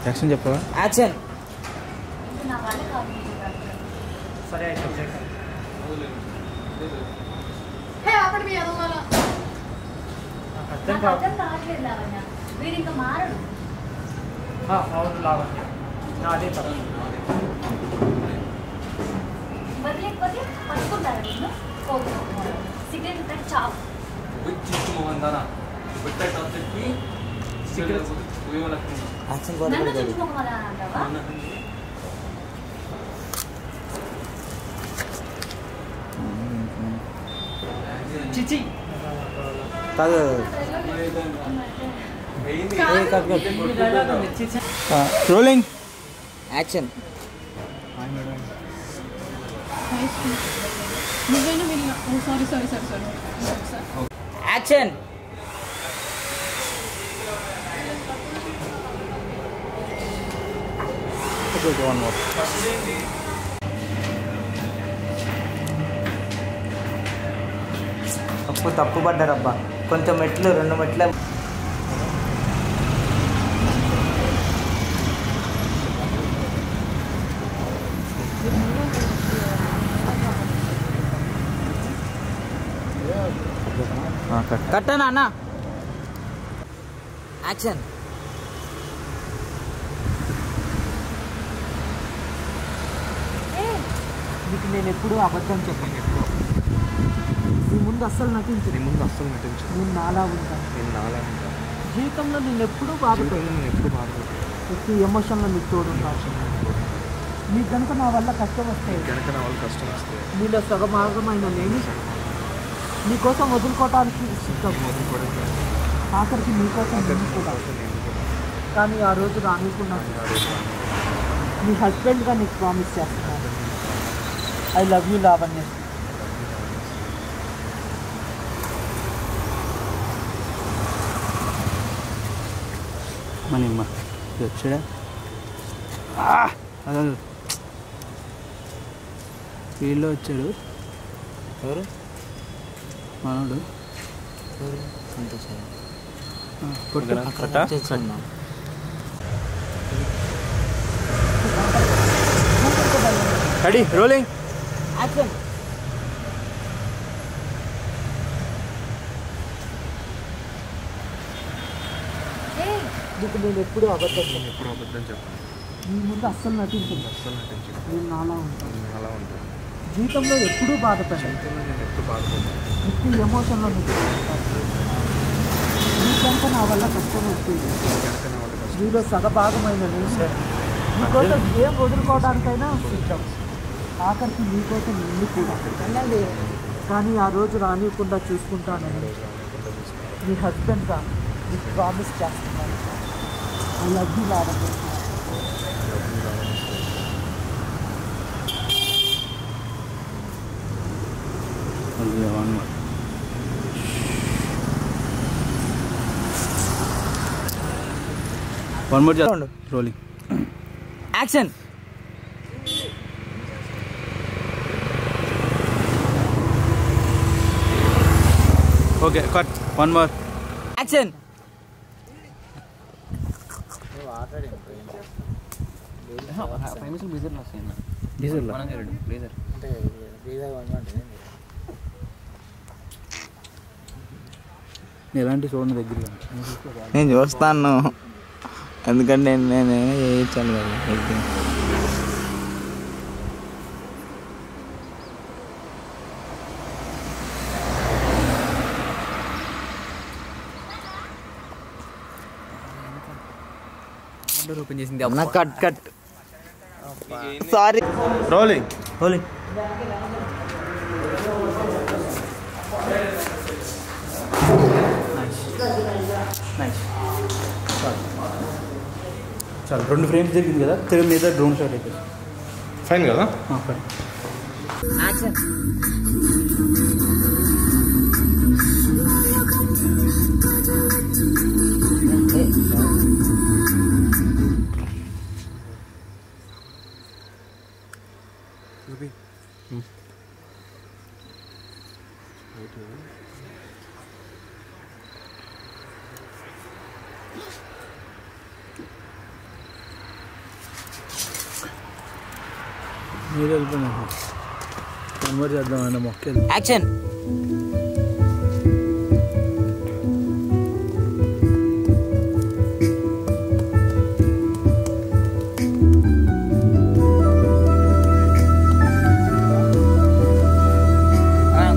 Action చెప్పవా? Action. సరే అవును లావణ్య అదే పర్వాలేదు. బదిలేకపోతే పట్టుకుంటారా నిన్ను? సిగరెట్ పెట్టి చావు. నన్ను చూసుకోమని అంటావా? చిచి కాదు. Rolling. Action. Action. One more. తప్పు పడ్డారబ్బా. కొంచెం మెట్లు, 2 మెట్ల. కట్టనా అన్న. యాక్షన్. నీకు నేను ఎప్పుడు అబద్ధం చెప్పాను. ఎప్పుడు నీ ముందు అస్సలు నటించు. నేను నాలా ఉంటాను. జీవితంలో నేను ఎప్పుడు బాధపడతాను. ప్రతి ఎమోషన్లో నీకు తోడు ఉంటాను. నీకు కనుక నా వల్ల కష్టం వస్తే నీలో సగభాగమైన నేను నీకోసం వదులుకోవటానికి సిద్ధం. ఆఖరికి నీకోసం కూడా. కానీ ఆ రోజు రానికుండా నీ హస్బెండ్గా నీకు ప్రామిస్ చేస్తున్నాను. I love you Lavanya. మనమ్మ వచ్చాడా? వీళ్ళు వచ్చాడు. ఎవరు? మనోడు. సంతోషం. Ready, rolling. యాక్షన్. నీకు నేను ఎప్పుడు అబద్ధం చెప్పాను. నీ ముందు అస్సలు నటించను. నేను నాలా ఉంటాను. జీవితంలో ఎప్పుడూ బాధపడ్డాను. ప్రతి ఎమోషన్లో నీకంటే నా వల్ల కష్టం వస్తుంది. నీలో సగభాగమైన నేను నీకోసం ఏం వదులుకోవడానికైనా సిద్ధం. ఆఖరికి నీకోసం నిన్ను కూడా. కానీ ఆ రోజు రానివ్వకుండా చూసుకుంటానని నీ హస్బెండ్గా నీకు ప్రామిస్ చేస్తున్నాను. I love you Lavanya. One more చేయండి. Rolling. Action. Okay, cut. One more. Action. ఎలాంటి చూడండి దగ్గర నేను చూస్తాను. ఎందుకంటే నేను చేయించాను కదా. ఓపెన్ చేసింది అన్న. Cut cut. Sorry. Rolling. Rolling. చాలు, 2 ఫ్రేమ్స్ జరిగింది కదా. మీద డ్రోన్ షాట్ అయిపోయింది. ఫైన్ కదా? ఫైన్. యాక్షన్. మీరు వెళ్ళిపోయినా కన్వర్ట్ చేద్దాం అన్న మొక్కలు. యాక్షన్.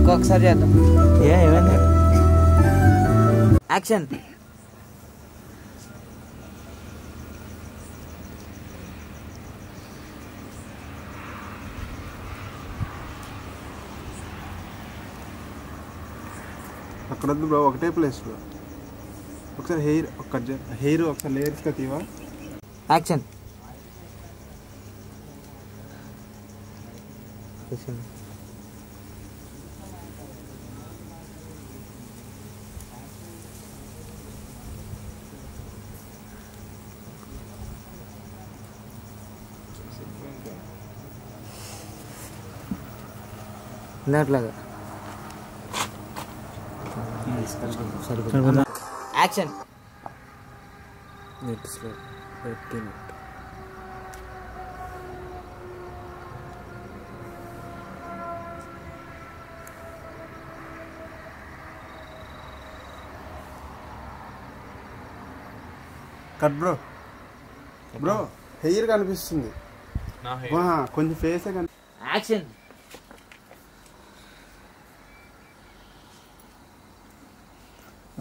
ఇంకొకసారి చేద్దాం. ఏమైంది? యాక్షన్. అక్కడ వద్దు బ్రో, ఒకటే ప్లేస్ బ్రో. ఒకసారి హెయిర్ ఒకసారి లేయర్స్గా తీవా. యాక్షన్. ఇలాగా action. Cut bro. Bro hair కనిపిస్తుంది, కొంచెం ఫేసే యాక్షన్.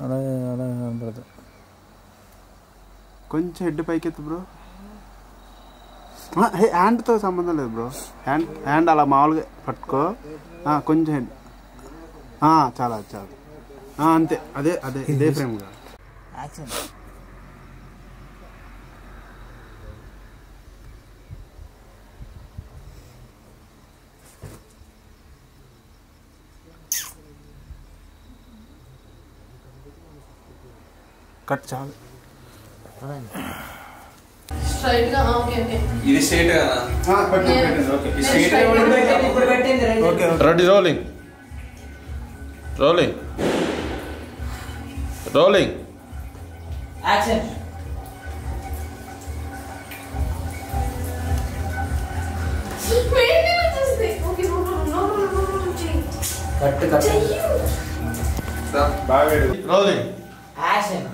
అలాగే అలాగే కనపడదు. కొంచెం హెడ్ పైకెత్తు బ్రో. హ్యాండ్తో సంబంధం లేదు బ్రో. హ్యాండ్ అలా మామూలుగా పట్టుకో. కొంచెం హెడ్ చాలా చాలా అంతే. అదే అదే ఇదే ఫ్రేమ్గా. యాక్షన్. కట్ చాలు. స్ట్రైట్ గా. Okay okay. ఇది స్ట్రైట్ కదా? Okay. Ready, rolling rolling rolling. Action. Cut cut. బాగా రోలింగ్. యాక్షన్.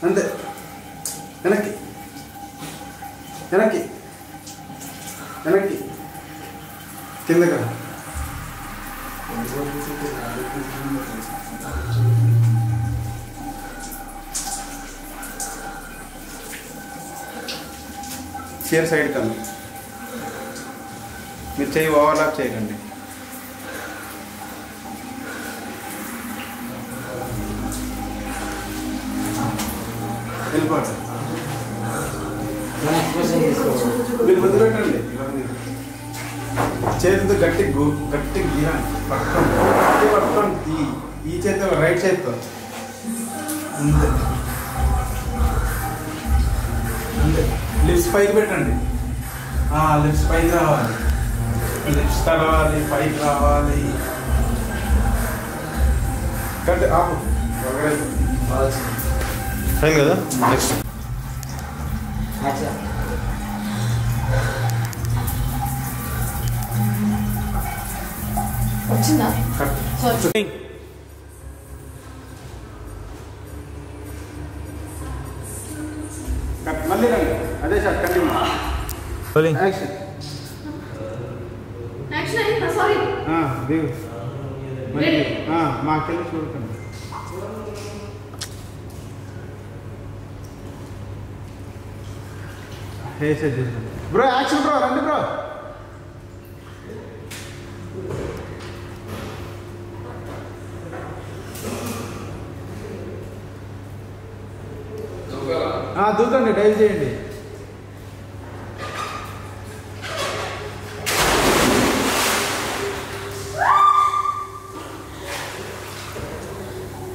అంతే. వెనక్కి వెనక్కి వెనక్కి కిందగా. చైర్ సైడ్ కన్నా మీరు చెయ్యి ఓవర్లాప్ చేయకండి. వెళ్ళిపోండి. మీరు ముందు పెట్టండి. చేతితో గట్టి గీయండి. పట్టుకోండి. ఈ చేతితో రైట్ చేతితో అంతే అంతే. లిప్స్ పైకి పెట్టండి. లిప్స్ పైకి రావాలి. లిప్స్ తరవాలి, పైకి రావాలి. కట్ ఆపు. ఫైన్ కదా? Next action. వచ్చిందా? కట్. సారీ. కట్. మళ్ళీ రండి. అదే sir continue. Rolling. Action. Action అయిందా? సారీ. దిగు. మాకెళ్ళి చూడకండి. Bro action bro. రండి బ్రో. దూకండి, డైవ్ చేయండి.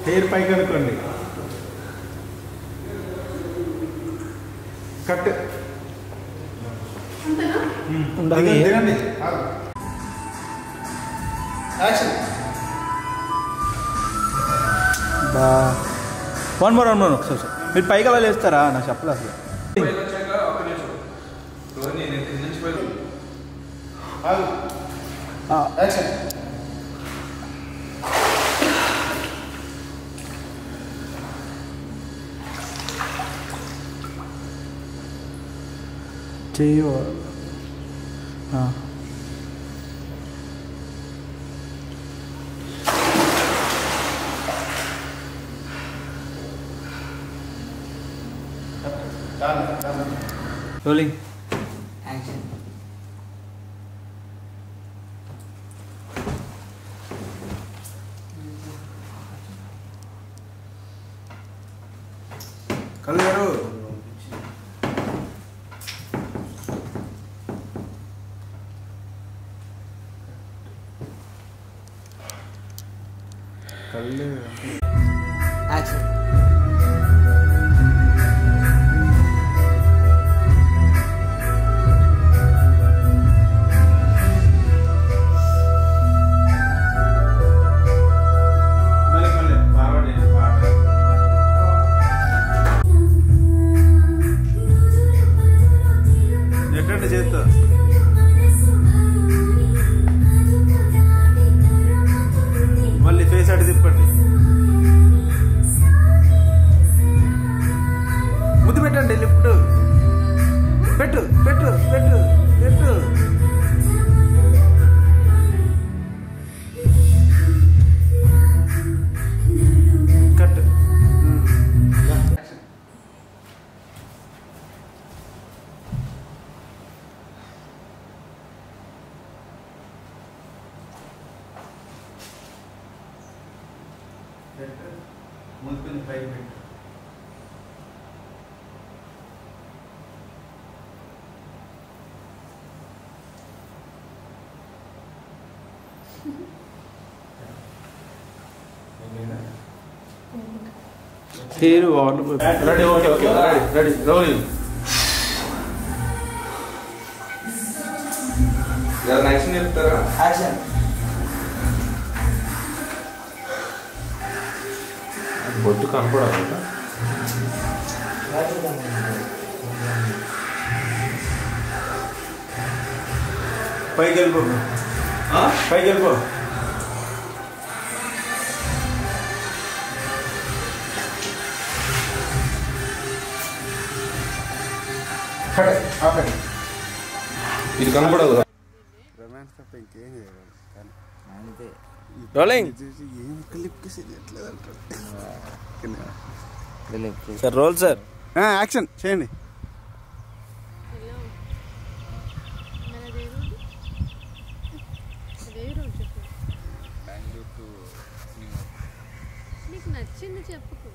హెయిర్ పైకి అనుకోండి. కట్. అంతేనా? దిగండి యాక్షన్. బా వన్ మోర్ ఒకసారి సార్ మీరు పైకి అలా లేస్తారా నాకు చెప్పలేదు అసలు. యాక్షన్. చెయ్యి రోలింగ్. యాక్షన్. కళ్ళు గారు కళ్ళు యాక్షన్. చేస్తా మళ్ళీ ఫేస్ అటు తిప్పండి. ముద్దు పెట్టండి. లిఫ్ట్ పెట్టు పెట్టు పెట్టు పెట్టు. కట్. ముందు పైకి పెట్టు. Hair water ready okay okay ready ready rolling. Action చెప్తారా? యాక్షన్. బొట్టు కనపడాలి. పైకి వెళ్ళిపో. పైకి వెళ్ళిపో. ఇది కనపడదు. రొమాన్స్ తప్ప ఇంకేం చేయగలరు కానీ అంతే. రోలింగ్. చూసి ఏం క్లిప్కి చేయట్లేదు అంటారు. Sir roll sir. యాక్షన్ చేయండి. నీకు నచ్చింది చెప్పుకో.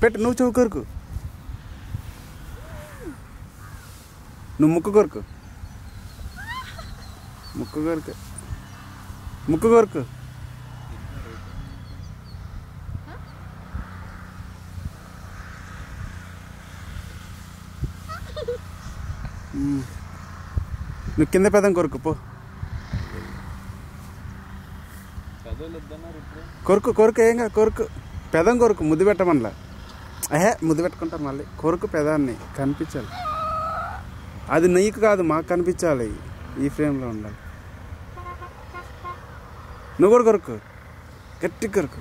పెట్టు. నువ్వు చెవు కొరకు. నువ్వు ముక్కు కొరకు. ముక్కు కొరకు. ముక్కు కొరకు. నువ్వు కింద పెదం కొరకు పో. కొరకు కొరకు ఏంగా కొరకు. పెదం కొరకు. ముద్దు పెట్టమనలా. ముద్దు పెట్టుకుంటారు మళ్ళీ. కొరకు పెదాన్ని కనిపించాలి. అది నీకు కాదు మాకు కనిపించాలి. ఈ ఫ్రేమ్లో ఉండాలి. నువ్వు కూడా కొరకు. గట్టి కొరకు.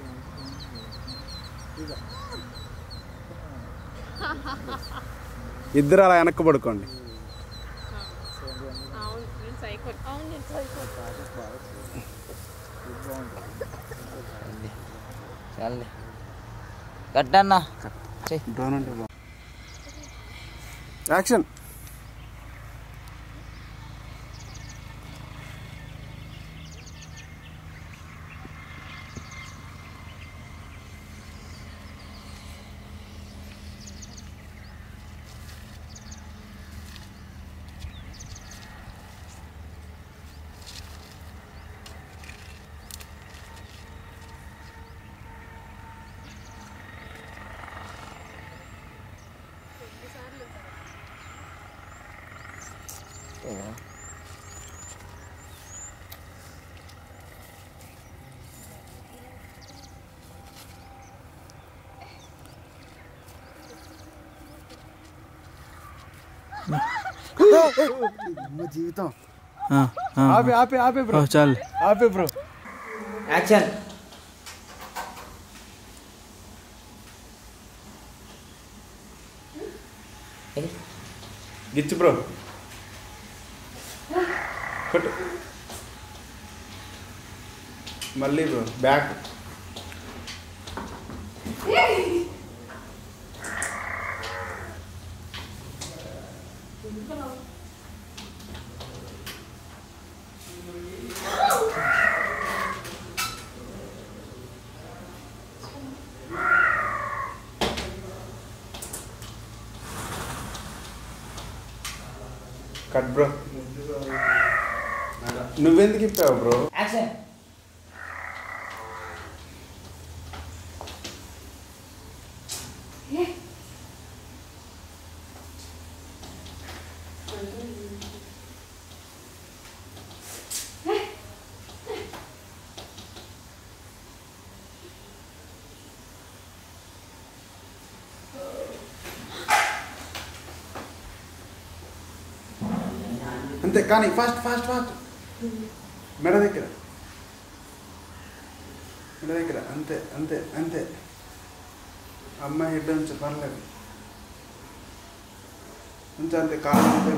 ఇద్దరు అలా వెనక్కి పడుకోండి. చాలే కట్టన్నా. యాక్షన్. జీవితం ఆపే ఆపే ఆపే బ్రో చాలు ఆపే బ్రో యాక్షన్. గిచ్చు బ్రో కొట్టు మళ్ళీ బ్రో బ్యాక్ కట్ బ్రో నువ్వెందుకు ఇప్పావు బ్రో యాక్షన్. అంతే కానీ ఫాస్ట్ ఫాస్ట్ ఫాస్ట్ మెడ దగ్గర అంతే అంతే అంతే అమ్మాయి హెడ్ ఉంచు పర్లేదు ఉంచు అంతే కాలు అంతే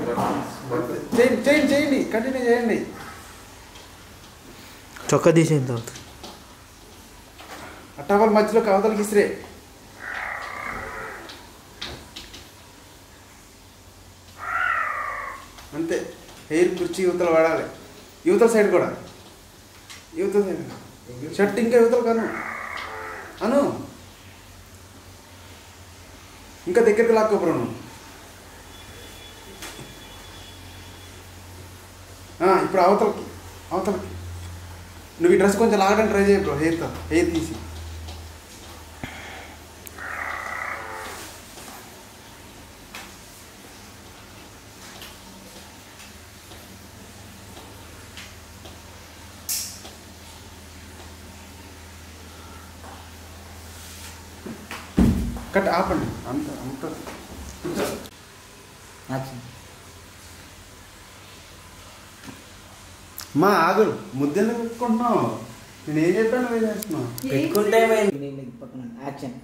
చేయండి చేయండి చేయండి కంటిన్యూ చేయండి చొక్కా తీసేసిన తర్వాత అట్టవల్ మధ్యలోకి అవతలకి ఇసిరే అంతే హెయిర్ కుర్చీ యువతలు వాడాలి యువతల సైడ్ కూడా యువతల సైడ్ షర్ట్ ఇంకా యువతలు కాను అను ఇంకా దగ్గరికి లాక్కోబ్రో నువ్వు ఇప్పుడు అవతలకి అవతలకి నువ్వు ఈ డ్రెస్ కొంచెం లాగడానికి ట్రై చేయ బ్రో హెయిర్ తీసి కట్ ఆపండి అంత అంత మా ఆగురు ముద్దెందు పెట్టుకుంటున్నావు నేను ఏం చెప్పాను నువ్వేం చేస్తున్నావు పెట్టుకుంటే పక్కన. యాక్షన్.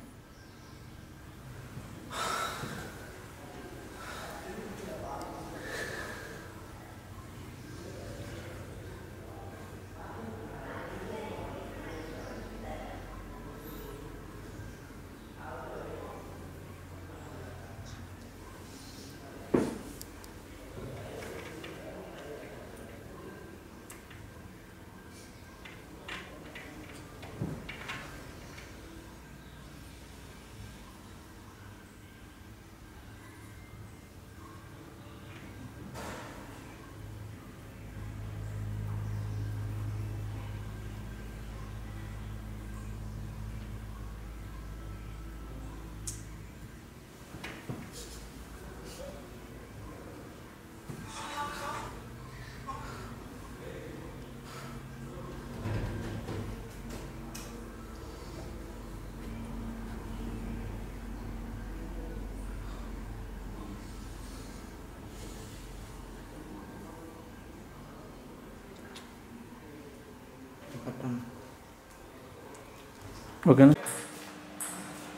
ఓకేనా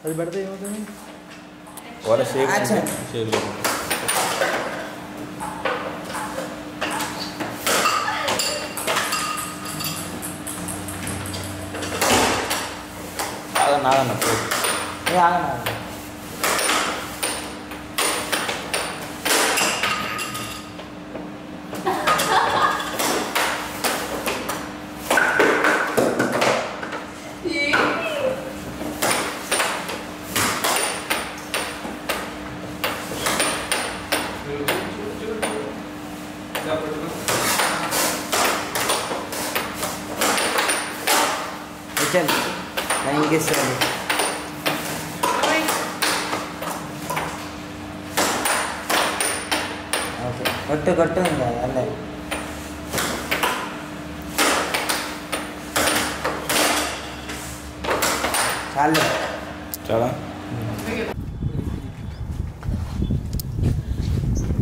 అది పెడితే ఏమవుతుంది వాళ్ళ షేక్ యాక్షన్. షేక్ నాదన్న चल थैंक सर కొట్టు కొట్టు ఇంకా అల్లే చాలు చాలా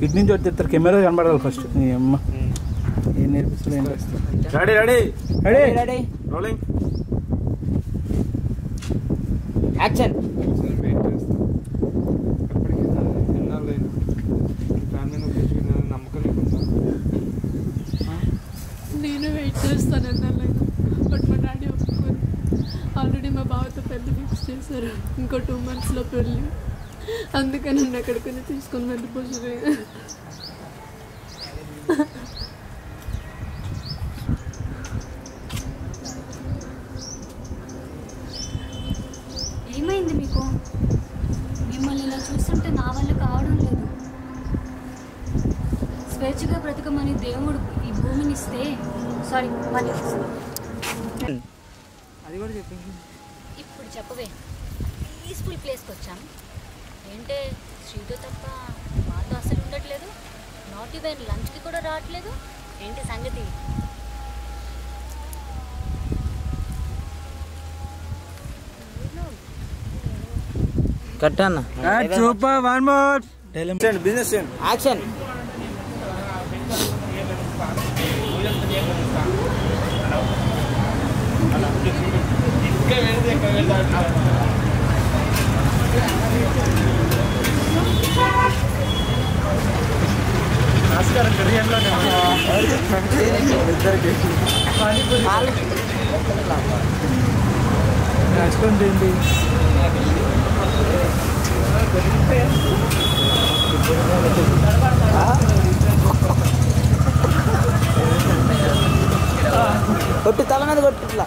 ఇటు నుంచి వచ్చేస్తారు కెమెరా కనబడాలి ఫస్ట్ నీ అమ్మ ఏం నేర్పిస్తుంది ఏం ready ready ready ready rolling action నేను వెయిట్ చేస్తాను ఎన్నాళ్ళైనా బట్ మా డాడీ ఒప్పుకోరు ఆల్రెడీ మా బావతో పెళ్లి ఫిక్స్ చేశారు ఇంకో 2 monthsలో పెళ్ళి అందుకని నన్ను ఎక్కడికైనా తీసుకొని వెళ్ళిపోతుంది ఏమైంది మీకు? మిమ్మల్ని ఇలా చూస్తుంటే నా వల్ల కావడం లేదు. స్వేచ్ఛగా బ్రతకమని దేవుడు ఈ భూమిని ఇస్తే సారీ అది కూడా చెప్పింది ఇప్పుడు చెప్పవే. పీస్ఫుల్ ప్లేస్కి వచ్చాం ఏంటే శ్రీతో తప్ప మాతో అసలు ఉండట్లేదు. నాట్ ఈవెన్ లంచ్కి కూడా రావట్లేదు. ఏంటి సంగతి? కట్టన్న super one more business action ఏంటి కొట్టు తల మీద కొట్టు ఇట్లా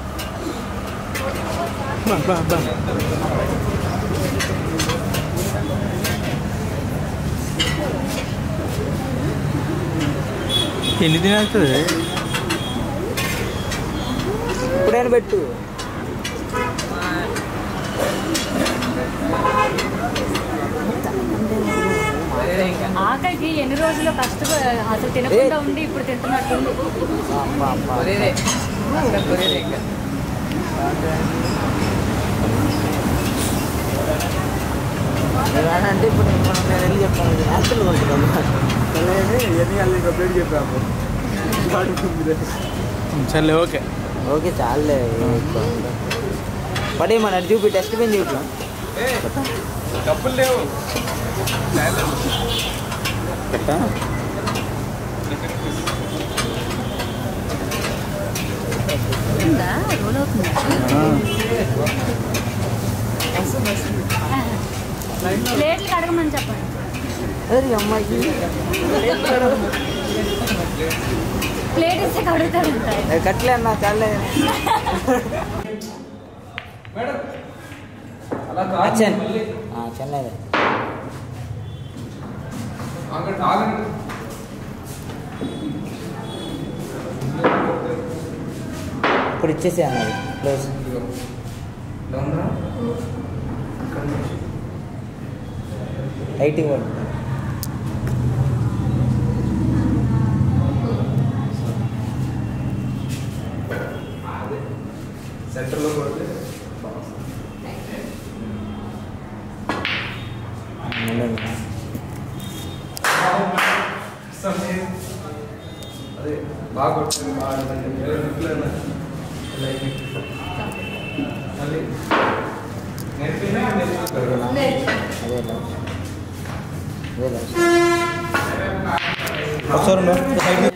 ఎన్ని తినేస్తుంది ఇప్పుడైనా పెట్టు ఆకలికి ఎన్ని రోజులు అసలు తినకుండా ఉండి ఇప్పుడు తింటున్నట్టుంది. అంటే ఇప్పుడు నేను వెళ్ళి చెప్పాను యాక్చువల్ కొంటున్నాను సర్లే ఓకే ఓకే చాలే పడే మన చూపి టెస్ట్ పెన్ చూపి డబ్బులు లేవు రోల్ అవుతుంది. ప్లేట్లు కడగమని చెప్పండి. అరే అమ్మాయికి ప్లేట్ ఇస్తే కడుగుతారు. కట్టలే అన్న చాలే యాక్షన్ చెన్నై ఇప్పుడు ఇచ్చేసి అన్నది క్లోజ్ లైటింగ్ కూడా సెంటర్లో కొడితే అదే బాగా కొట్టింది బాగా మళ్ళీ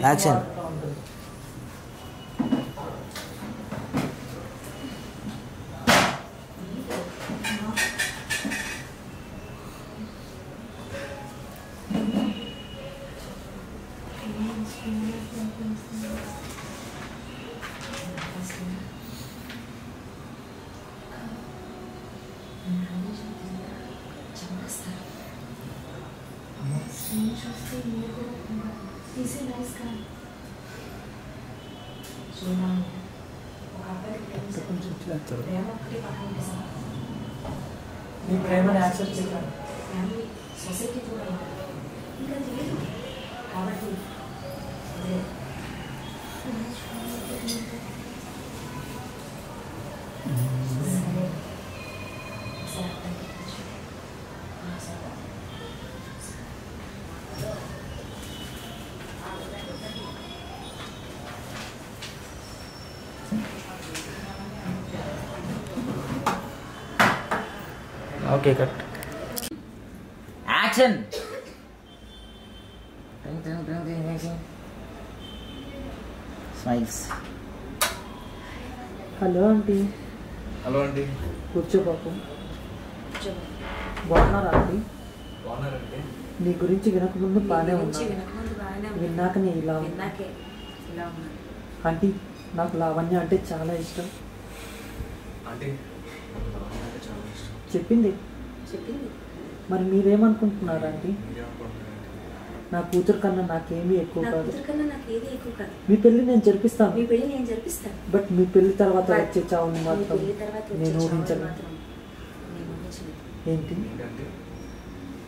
యాక్షన్ నీ ప్రేమను యాక్సెప్ట్ చేయాలి. Okay cut action. Smiles. Hello aunty. Hello అండి. కూర్చో పాపం. బాగున్నారా ఆంటీ? బాగున్నారండి. నీ గురించి వినకముందు బాగానే ఉన్నా, విన్నాక నీ ఇలా ఆంటీ. నాకు లావణ్య అంటే చాలా ఇష్టం. ఆంటీ లావణ్య అంటే చాలా ఇష్టం. చెప్పింది. మరి మీరేమనుకుంటున్నారు ఆంటీ? నా కూతురు కన్నా నాకేమీ ఎక్కువ కాదు. మీ పెళ్లి నేను జరిపిస్తాను. బట్ మీ పెళ్లి తర్వాత వచ్చే చావుని మాత్రం నేను ఊహించను. ఏంటి?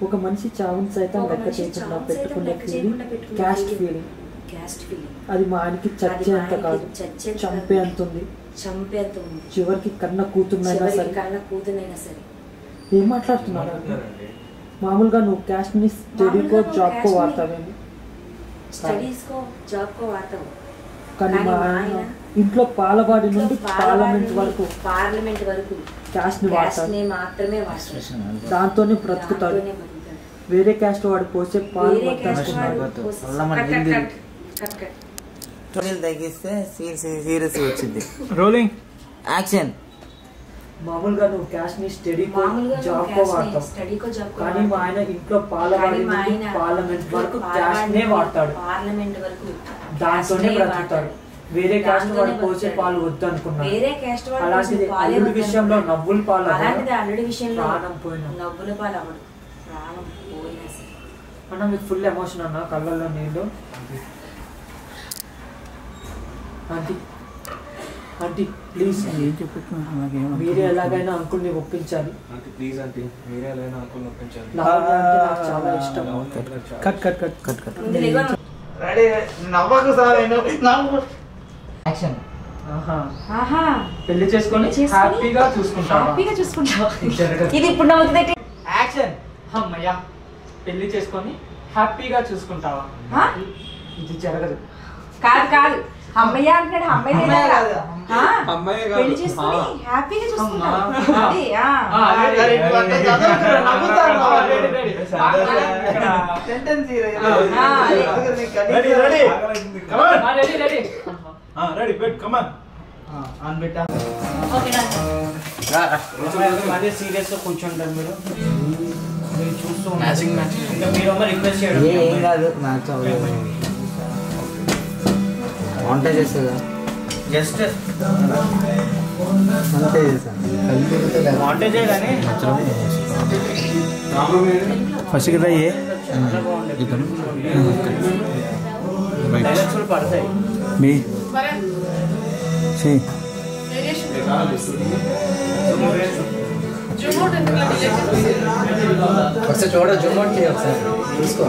ఒక మనిషి చావుని సైతం లెక్క చేయకుండా పెట్టుకునే ఫీలింగ్ క్యాస్ట్ ఫీలింగ్. అది మా ఆయనకి చచ్చేంత కాదు, చంపేంత ఉంది. చివరికి కన్న కూతురునైనా సరే. ఏం మాట్లాడుతున్నారు? మామూలుగా నువ్వు క్యాస్ట్ ని స్టడీకో జాబ్కో వాడతావేమి, కానీ మా ఆయన ఇంట్లో పాలవాడి నుండి పార్లమెంట్ వరకు క్యాస్ట్ ని వాడతాడు. దాంతోనే బ్రతుకుతాడు. వేరే క్యాస్ట్ వాడు పోసే పాలు తగ్గిస్తే సీరియస్ వచ్చింది. Rolling action. మామూలుగా నువ్వు క్యాస్ట్ ని స్టడీకో జాబ్కో వాడతావు, కానీ మా ఆయన ఇంట్లో పాలవాడి నుండి పార్లమెంట్ వరకు క్యాస్ట్ నే వాడతాడు. దాంతోనే బ్రతుకుతాడు. వేరే క్యాస్ట్ వాడు పోసే పాలు వద్దు అనుకున్నాడు. అలాంటిది అల్లుడి విషయంలో నవ్వుల పాలు ప్రాణం పోయినా అన్న. మీకు ఫుల్ ఎమోషన్ అన్న, కళ్ళల్లో నీళ్ళు. ఆంటీ ఆంటీ ప్లీజ్ మీరే ఎలాగైనా అంకుల్ని ఒప్పించాలి. ప్లీజ్ ఆంటీ మీరే ఎలాగైనా అంకుల్ని ఒప్పించాలి. లావణ్య అంటే నాకు చాలా ఇష్టం. Cut cut cut cut cut. Action. పెళ్లి చేసుకొని హ్యాపీగా చూసుకుంటావా? ఇది ఇప్పుడు నవ్వుతుంది. యాక్షన్. అమ్మయ్యా, పెళ్లి చేసుకొని హ్యాపీగా చూసుకుంటావా? ఇది జరగదు. కాదు అమ్మయ్య అంటున్నాడు. అమ్మాయి పెళ్లి చేసుకుని హ్యాపీగా చూసుకుంటాం. సీరియస్ గా కూర్చుంటారు మీరు చూస్తూ రిక్వెస్ట్ ఏం కాదు, మ్యాచ్ అవ్వలేదు. వంట చేస్తుందా? జస్ట్ అంతే చేశాను. వంట చేయగానే ఫస్ట్ కి ట్రై డైలాగ్స్ కూడా పడతాయి. మీ ఒకసారి చూడ జూమ్ అవుట్ చేయి, ఒకసారి చూసుకో.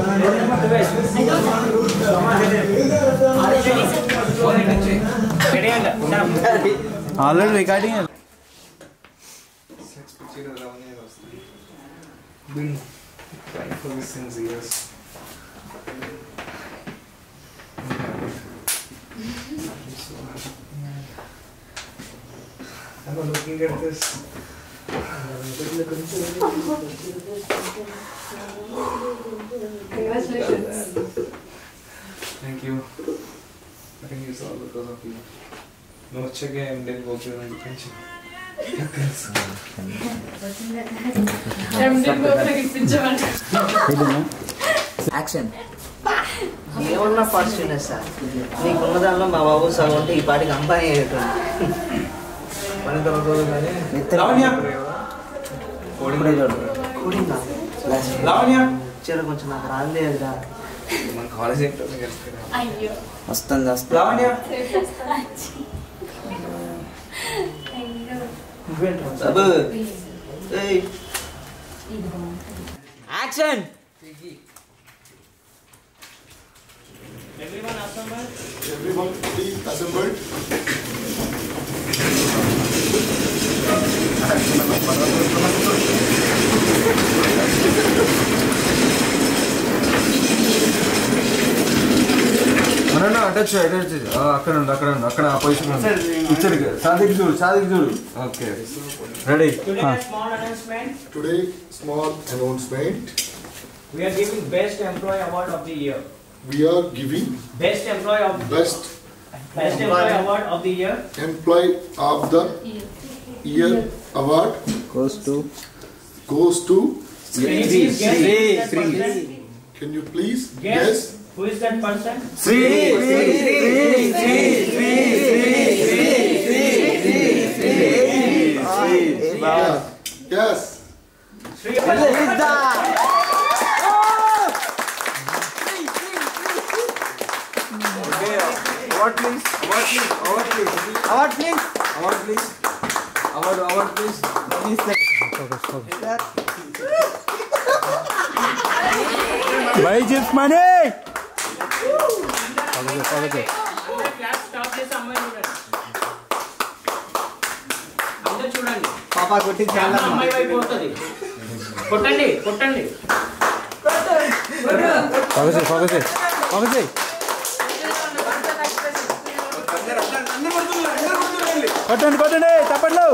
Already recording. Been trying for this since years. I'm looking at this. Congratulations. Thank you. I think it's all because of you. No check and didn't go through my pension. Action. ఏమన్నా fortunate sir, నీకున్న దానిలో మా బాబు సగం ఉంటే ఈ పాటికి అంబానీ అయ్యేటోడు. మన తర్వాత కానీ లావణ్య చీర కొంచెం నాకు రాలేదురా. మన కాలేజ్ ఏంటో వస్తుంది వస్తుంది. Lavanya action. Everyone please assembled. Attach అక్కడ ఉండు అక్కడ ఆ పొజిషన్ ఇచ్చాడు సాదిక్ చూడు okay ready Today, small announcement. We are giving best employee award of the year. We are giving Best employee of best employee award of the year. employee of the year award goes to Can you please guess who is that person? Can you please Guess guess? who is that person? Yes. Award please. Buy chips money. Class stop చేసి అమ్మాయి చూడండి. అందరూ చూడండి. పాపా కొట్టి చాలా అమ్మాయి వైపు పోతుంది. కొట్టండి. Focus. కొట్టండి తప్పట్లు.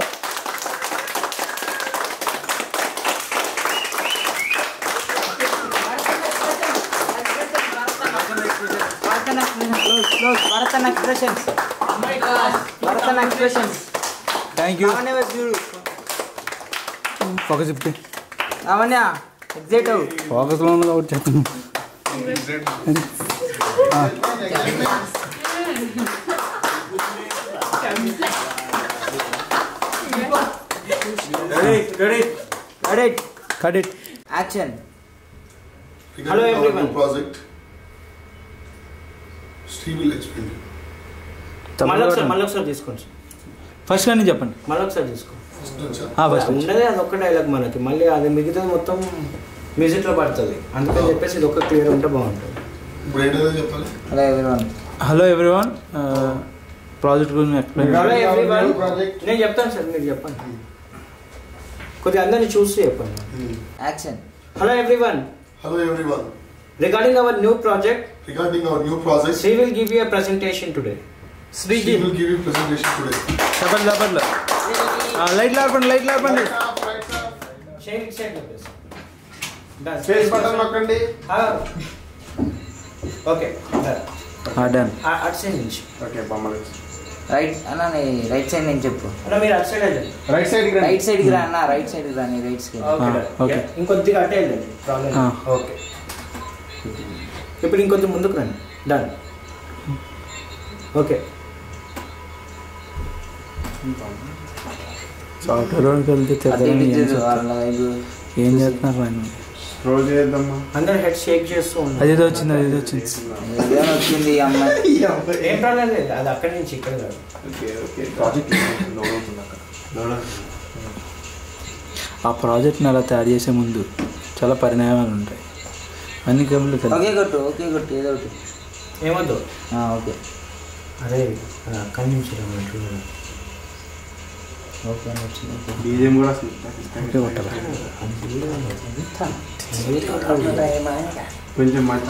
Thank you. ఫోకస్ ఇప్పి ఫోకస్ లో ఉంది కాబట్టి చెప్తాను. Cut it. Action. Regarding our everyone. new project, Steve will explain. మళ్ళొకసారి తీసుకోండి. ఫస్ట్ కానీ చెప్పండి. మళ్ళొకసారి తీసుకో. ఫస్ట్ ఉండదే అదొక్క డైలాగ్ మనకి, మళ్ళీ అది మిగతా మొత్తం మ్యూజిక్ లో పడుతుంది. అందుకని చెప్పేసి ఇది ఒక్క క్లియర్ ఉంటే బాగుంటుంది. ఇప్పుడు ఏంటో చెప్పాలి. Hello everyone. ప్రాజెక్ట్ గురించి ఎక్స్ప్లెయిన్. Hello everyone. Project. నేను చెప్తాను సార్, మీరు చెప్పండి. కొద్దిగా అందరినీ చూసి చెప్పండి. Action. Hello everyone. Hello everyone. Regarding our new project, Regarding our new project, Sri will give you a presentation today. Steve will give you presentation today. చెప్పండి. లైట్లు ఆర్పండి. Shake it like this. Done. Space button నొక్కండి. Okay. Done. Done. అటు side నుంచి. Okay బొమ్మలు right అన్న right side నేను చెప్పు. అన్న మీరు అటు సైడ్ వెళ్ళండి. రైట్ సైడ్ రైట్ సైడ్ కి రా అన్న, రైట్ సైడ్ కి రా, నీ రైట్ సైడ్. ఓకే. okay. ఇంకొద్దిగా అటే వెళ్ళండి. ప్రాబ్లం. ఓకే. ఇప్పుడు ఇంకొంచెం ముందుకు రండి. డన్. ఓకే. సాఫ్ట్వేర్కి వెళ్తే ఏం చేస్తున్నారు ఆయన? స్క్రోల్ చేద్దామా. అందరు హెడ్ షేక్ చేస్తూ ఉన్నారు. అదేదో వచ్చింది. ఏదైనా వచ్చింది ఈ అమ్మాయి. ఏం ప్రాబ్లం లేదు, అది అక్కడి నుంచి ఇక్కడ కాదు. ఓకే ప్రాజెక్ట్ లోడ్ అవుతుంది అక్కడ. ఆ ప్రాజెక్ట్ని అలా తయారు చేసే ముందు చాలా పరిణామాలు ఉంటాయి. అన్ని కేబుల్ ఓకే కొట్టు ఏదో ఒకటి. ఏమొద్దు. ఓకే అరే అక్కడి నుంచి ఓకే వచ్చింది. బీజేం కూడా కొంచెం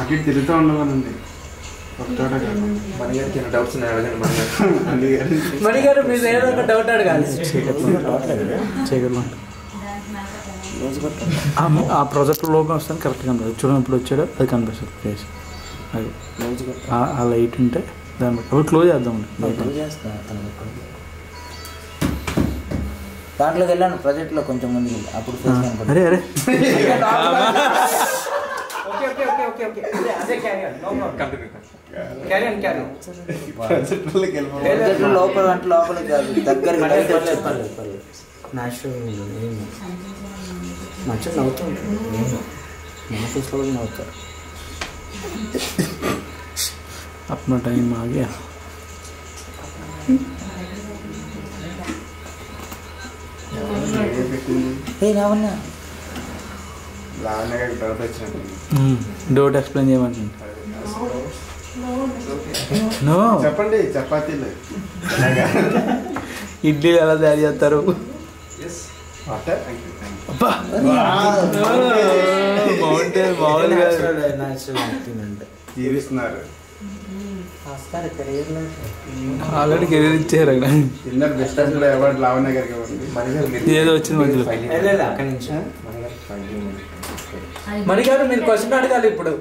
అటు తిరుగుతూ ఉండమనండి. మణిగారికి డౌట్స్ ఉన్నాయి అడగండి. మణిగారు మీరు ఏదో ఒక డౌట్ అడగాలి. చేయగలం. ఆ ప్రాజెక్ట్ లోపల వస్తాను కరెక్ట్గా కనిపిస్తుంది. చూడండి ఇప్పుడు వచ్చాడో అది కనిపిస్తుంది ఫేస్. అది ఆ లైట్ ఉంటే దాన్ని బట్టి అప్పుడు క్లోజ్ చేద్దాం. దాంట్లోకి వెళ్ళాను ప్రాజెక్ట్లో కొంచెం ముందుకు వెళ్ళి అప్పుడు ఫేస్ కనపడుతుంది. అరే లోపల అంటే లోపలికి కాదు, దగ్గరగా మంచిగా నవ్వుతూ ఉంటారు. మన ఫేస్లో కూడా నవ్వుతారు. अपना टाइम आ गया. రావన్నా డౌట్ ఎక్స్ప్లెయిన్ చేయమంటుంది. నో చెప్పండి. చపాతీలు ఇడ్లీలు ఎలా తయారు చేస్తారు? జీవిస్తున్నారు. ఆల్రెడీ కెరీర్ ఇచ్చారు అక్కడ ఇందరు బెస్ట్ అవార్డు లావణ్య గారికి ఇవ్వండి. ఏదో వచ్చింది మధ్యలో. అక్కడి నుంచి మణిగారు మీరు క్వశ్చన్ అడగాలి ఇప్పుడు.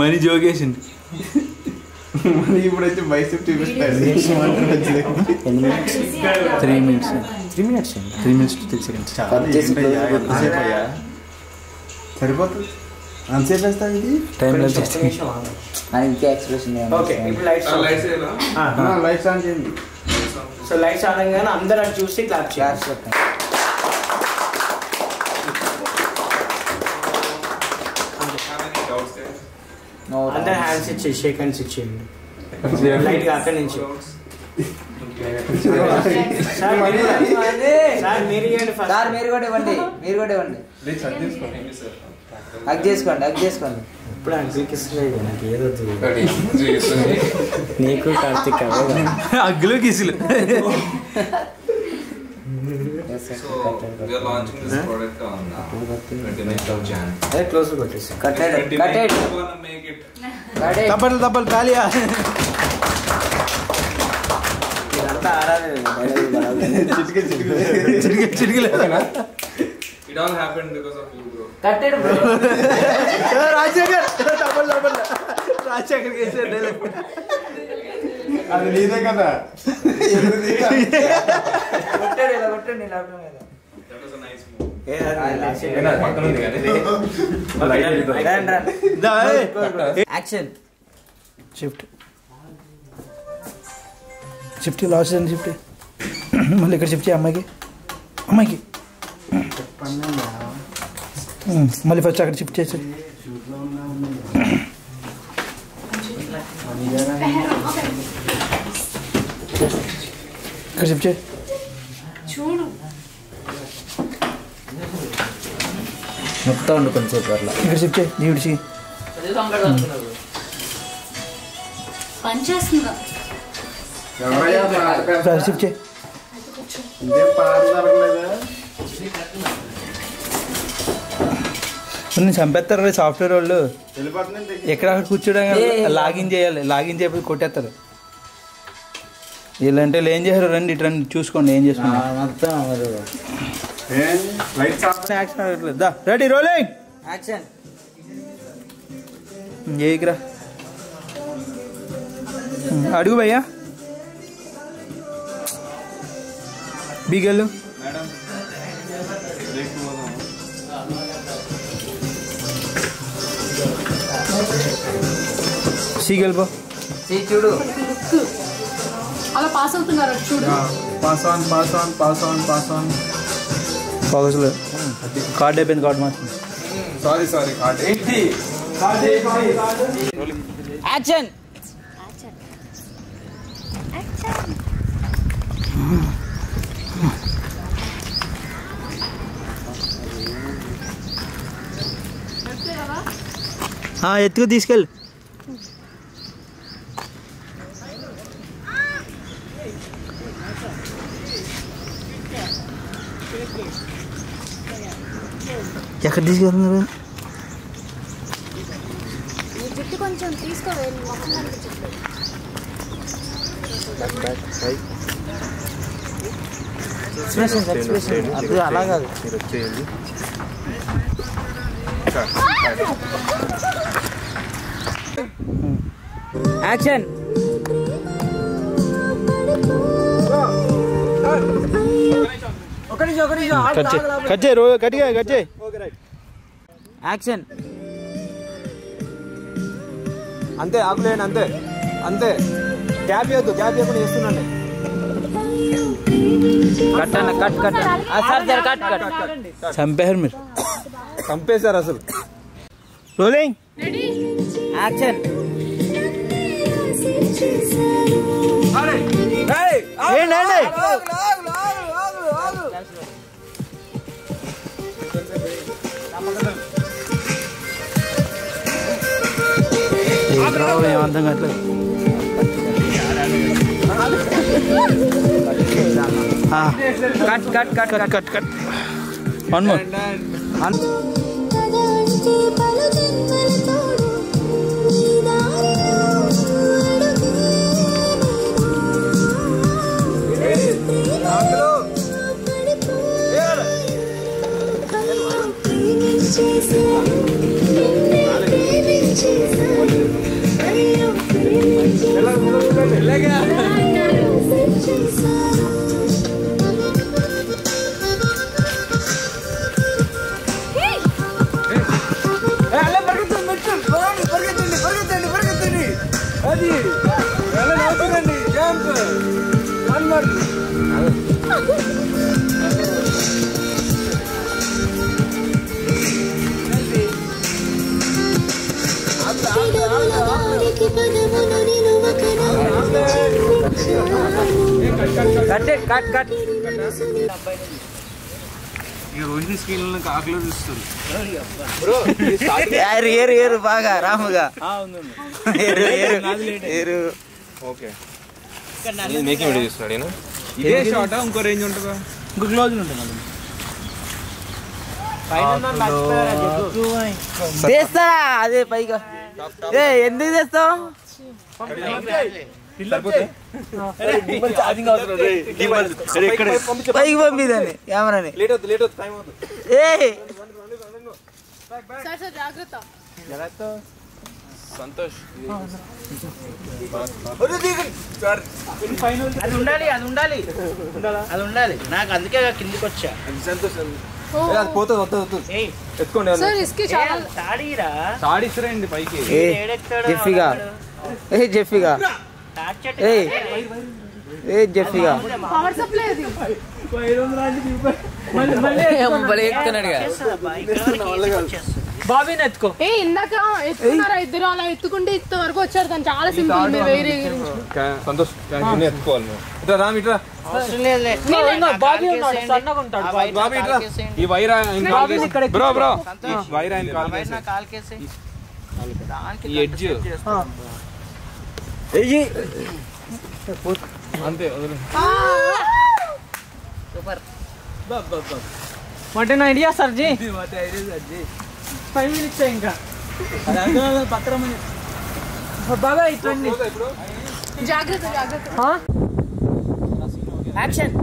మనీ జోగేసింది. ఇప్పుడు వచ్చి బైసెప్ చూపిస్తాడు. 3 minutes 3 minutes to 6 seconds. సరిపోతుంది. అంతసేపు వేస్తావు ఇది టైం లేదు. ఇంకే ఎక్స్ప్రెషన్ ఓకే ఇప్పుడు లైట్స్ లైట్స్ ఆన్ చేయండి. సో లైట్స్ ఆనంగానే అందరూ అది చూసి క్లాప్ చేయాలి. అందరు హ్యాండ్స్ ఇచ్చి షేక్ హ్యాండ్స్ ఇచ్చేయండి లైట్ గా అక్కడి నుంచి. సార్ మీరు ఇవ్వండి ఫస్ట్. సార్ మీరు కూడా ఇవ్వండి, మీరు కూడా ఇవ్వండి. హగ్ చేసుకోండి, హగ్ చేసుకోండి. ఇప్పుడు అంకుల్కి ఇస్తలేదు నాకు ఏదో నీకు కార్తిక్ అగ్గులు కిసులు. అదే క్లోజ్ కొట్టేసి తప్పలు తప్పలు ఖాళీయా. ఇదంతా చిటికలు It all happened because of you, bro. కట్టేడు బ్రో. రాజశేఖర్ తప్పలు తప్పలు రాజశేఖర్ కేసాడు. అది నీదే కదా. కొట్టాడు ఇలా కొట్టండి లాభం లేదా. That was a nice move. Action. Shift shift last అండి. షిఫ్ట్ మళ్ళీ ఇక్కడ షిఫ్ట్ చేయి అమ్మాయికి. అమ్మాయికి మళ్ళీ ఫస్ట్ అక్కడ షిఫ్ట్ చేసి ఇక్కడ షిఫ్ట్ చేయి. చూడు మొత్తం ఉండు కొంచెంసేపు అట్లా. ఇక్కడ షిఫ్ట్ చేయి. జీవిడిచి పని చేస్తుందా? షిఫ్ట్ చేయి. ఇంకేం పాట దొరకలేదా? నేను చంపేస్తారు సాఫ్ట్వేర్ వాళ్ళు. వెళ్ళిపోతుంది. ఎక్కడ అక్కడ కూర్చోడం లాగిన్ చేయాలి. లాగిన్ చేయకపోతే కొట్టేస్తారు. వీళ్ళంటే ఏం చేశారు? రండి ఇటు రండి చూసుకోండి ఏం చేసుకున్నా. మొత్తం యాక్షన్ అడగట్లేదు. దా రెడీ రోలింగ్ యాక్షన్. ఏకిరా అడుగు భయ్యా. బీగలు సీగల్ బో చూడు అలా పాస్ అవుతున్నారు చూడు. Pass on pass on pass on pass on. ఫోకస్లో కార్డ్ అయిపోయింది. కార్డ్ మార్చింది. సారీ కార్డ్ ఏంటి? యాక్షన్. ఎత్తుకు తీసుకెళ్ళి. ఎక్కడ తీసుకెళ్తున్నారు? జుట్టు కొంచెం తీసుకోవాలి. మొత్తం కనిపించట్లేదు. ఎక్స్ప్రెషన్ అది అలా కాదు. యాక్షన్. కట్ చేయి కట్ చేయి. యాక్షన్. అంతే ఆకులేండి. అంతే అంతే. క్యాప్ ఇవ్వద్దు. క్యాప్ ఇవ్వకుండా చేస్తున్నాండి. కట్ అన్న cut cut. Sir cut cut. చంపేశారు మీరు. చంపేశారు అసలు. Rolling action. ఏంటండి ఏమంతం కావట్లేదు. Cut cut cut cut cut. One more ఏరు బాగా రాముగా ఇదే షార్ట్ ఇంకో రేంజ్ ఉంటుందా ఇంకో క్లోజ్ ఉంటుంది చేస్తారా అదే పైగా ఎందుకు చేస్తావు పైకి పంపిదండి కెమెరాని సంతోష్ అది ఉండాలి అది ఉండాలి అది ఉండాలి నాకు అందుకే కిందికి వచ్చా సంతోష్ పోతుంది వస్తుంది ఎత్తుకోండి తాడిస్తారండి పైకి జెఫ్ఫీగా జెఫ్ఫీగా జెఫ్ఫీగా బాబీని ఎత్తుకో ఇందాక ఎత్తుకున్నారా ఇద్దరు అలా ఎత్తుకుంటే ఇంత వరకు వచ్చారు తను చాలా సింపుల్ మీరు వేరే సంతోష్ ఎత్తుకోవాలి బాబీ ఉన్నాడు సన్నగా ఉంటాడు బాబీ ఇట్లా ఈ వైర్ బ్రో బ్రో వైర్ ఆయన కాల్కేసి ఈ ఎడ్జ్ అంతే super what an idea sir ji 5 minutes ఇంకా పత్రం బాగా ఇట్లండి జాగ్రత్త జాగ్రత్త action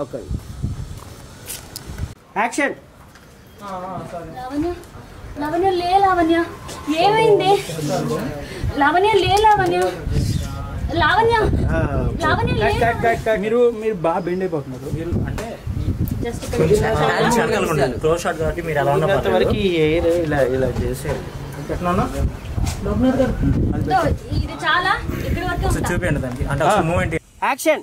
okay action Lavanya Lavanya లే లావణ్య ఏమైంది లావణ్య లే లావణ్య లావణ్య లావణ్య లే మీరు బాగా బెండ్ అయిపోతున్నారు అంటే జస్ట్ క్లోజ్ షాట్ కాబట్టి మీరు అలా ఉన్నంత వరకు ఇలా ఇలా చేసేది ఇది చాలా ఇక్కడ వరకు చూపించండి దానికి అంటే మూమెంట్ యాక్షన్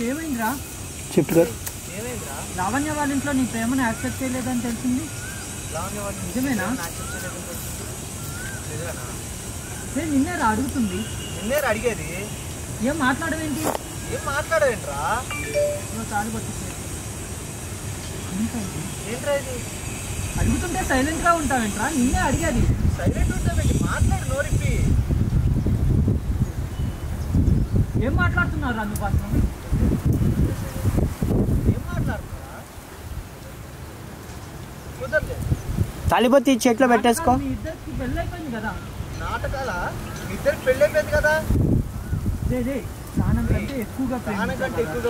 ఏమైందిరా చెప్పు గారు ఏమైందిరా? లావణ్య వాళ్ళ ఇంట్లో నీ ప్రేమను యాక్సెప్ట్ చేయలేదని తెలిసింది. లావణ్య వాళ్ళ నిజమేనా? యాక్సెప్ట్ చేయలేదని తెలిసింది. నిజమేనా? నేను నిన్నే అడుగుతుంది. నిన్నే అడిగేది. ఏం మాట్లాడవేంటి? ఏం మాట్లాడవేంట్రా? నువ్వు తాడు పట్టించేది ఏంట్రా ఇది? అడుగుతుంటే సైలెంట్గా ఉంటావేంట్రా? నిన్నే అడిగేది. సైలెంట్ ఉంటావేంటి? మాట్లాడు నోరిప్పి. ఏం మాట్లాడుతున్నారు అందుకోసం? ఏం మాట్లాడుతున్నారా? కుదరలే. తాలిబొత్తి చేతిలో పెట్టేసుకో. మీ ఇద్దరికి పెళ్ళి అయిపోయింది కదా. నాటకాల మీ ఇద్దరికి పెళ్ళి అయిపోయింది కదా. ప్రాణం కంటే ఎక్కువగా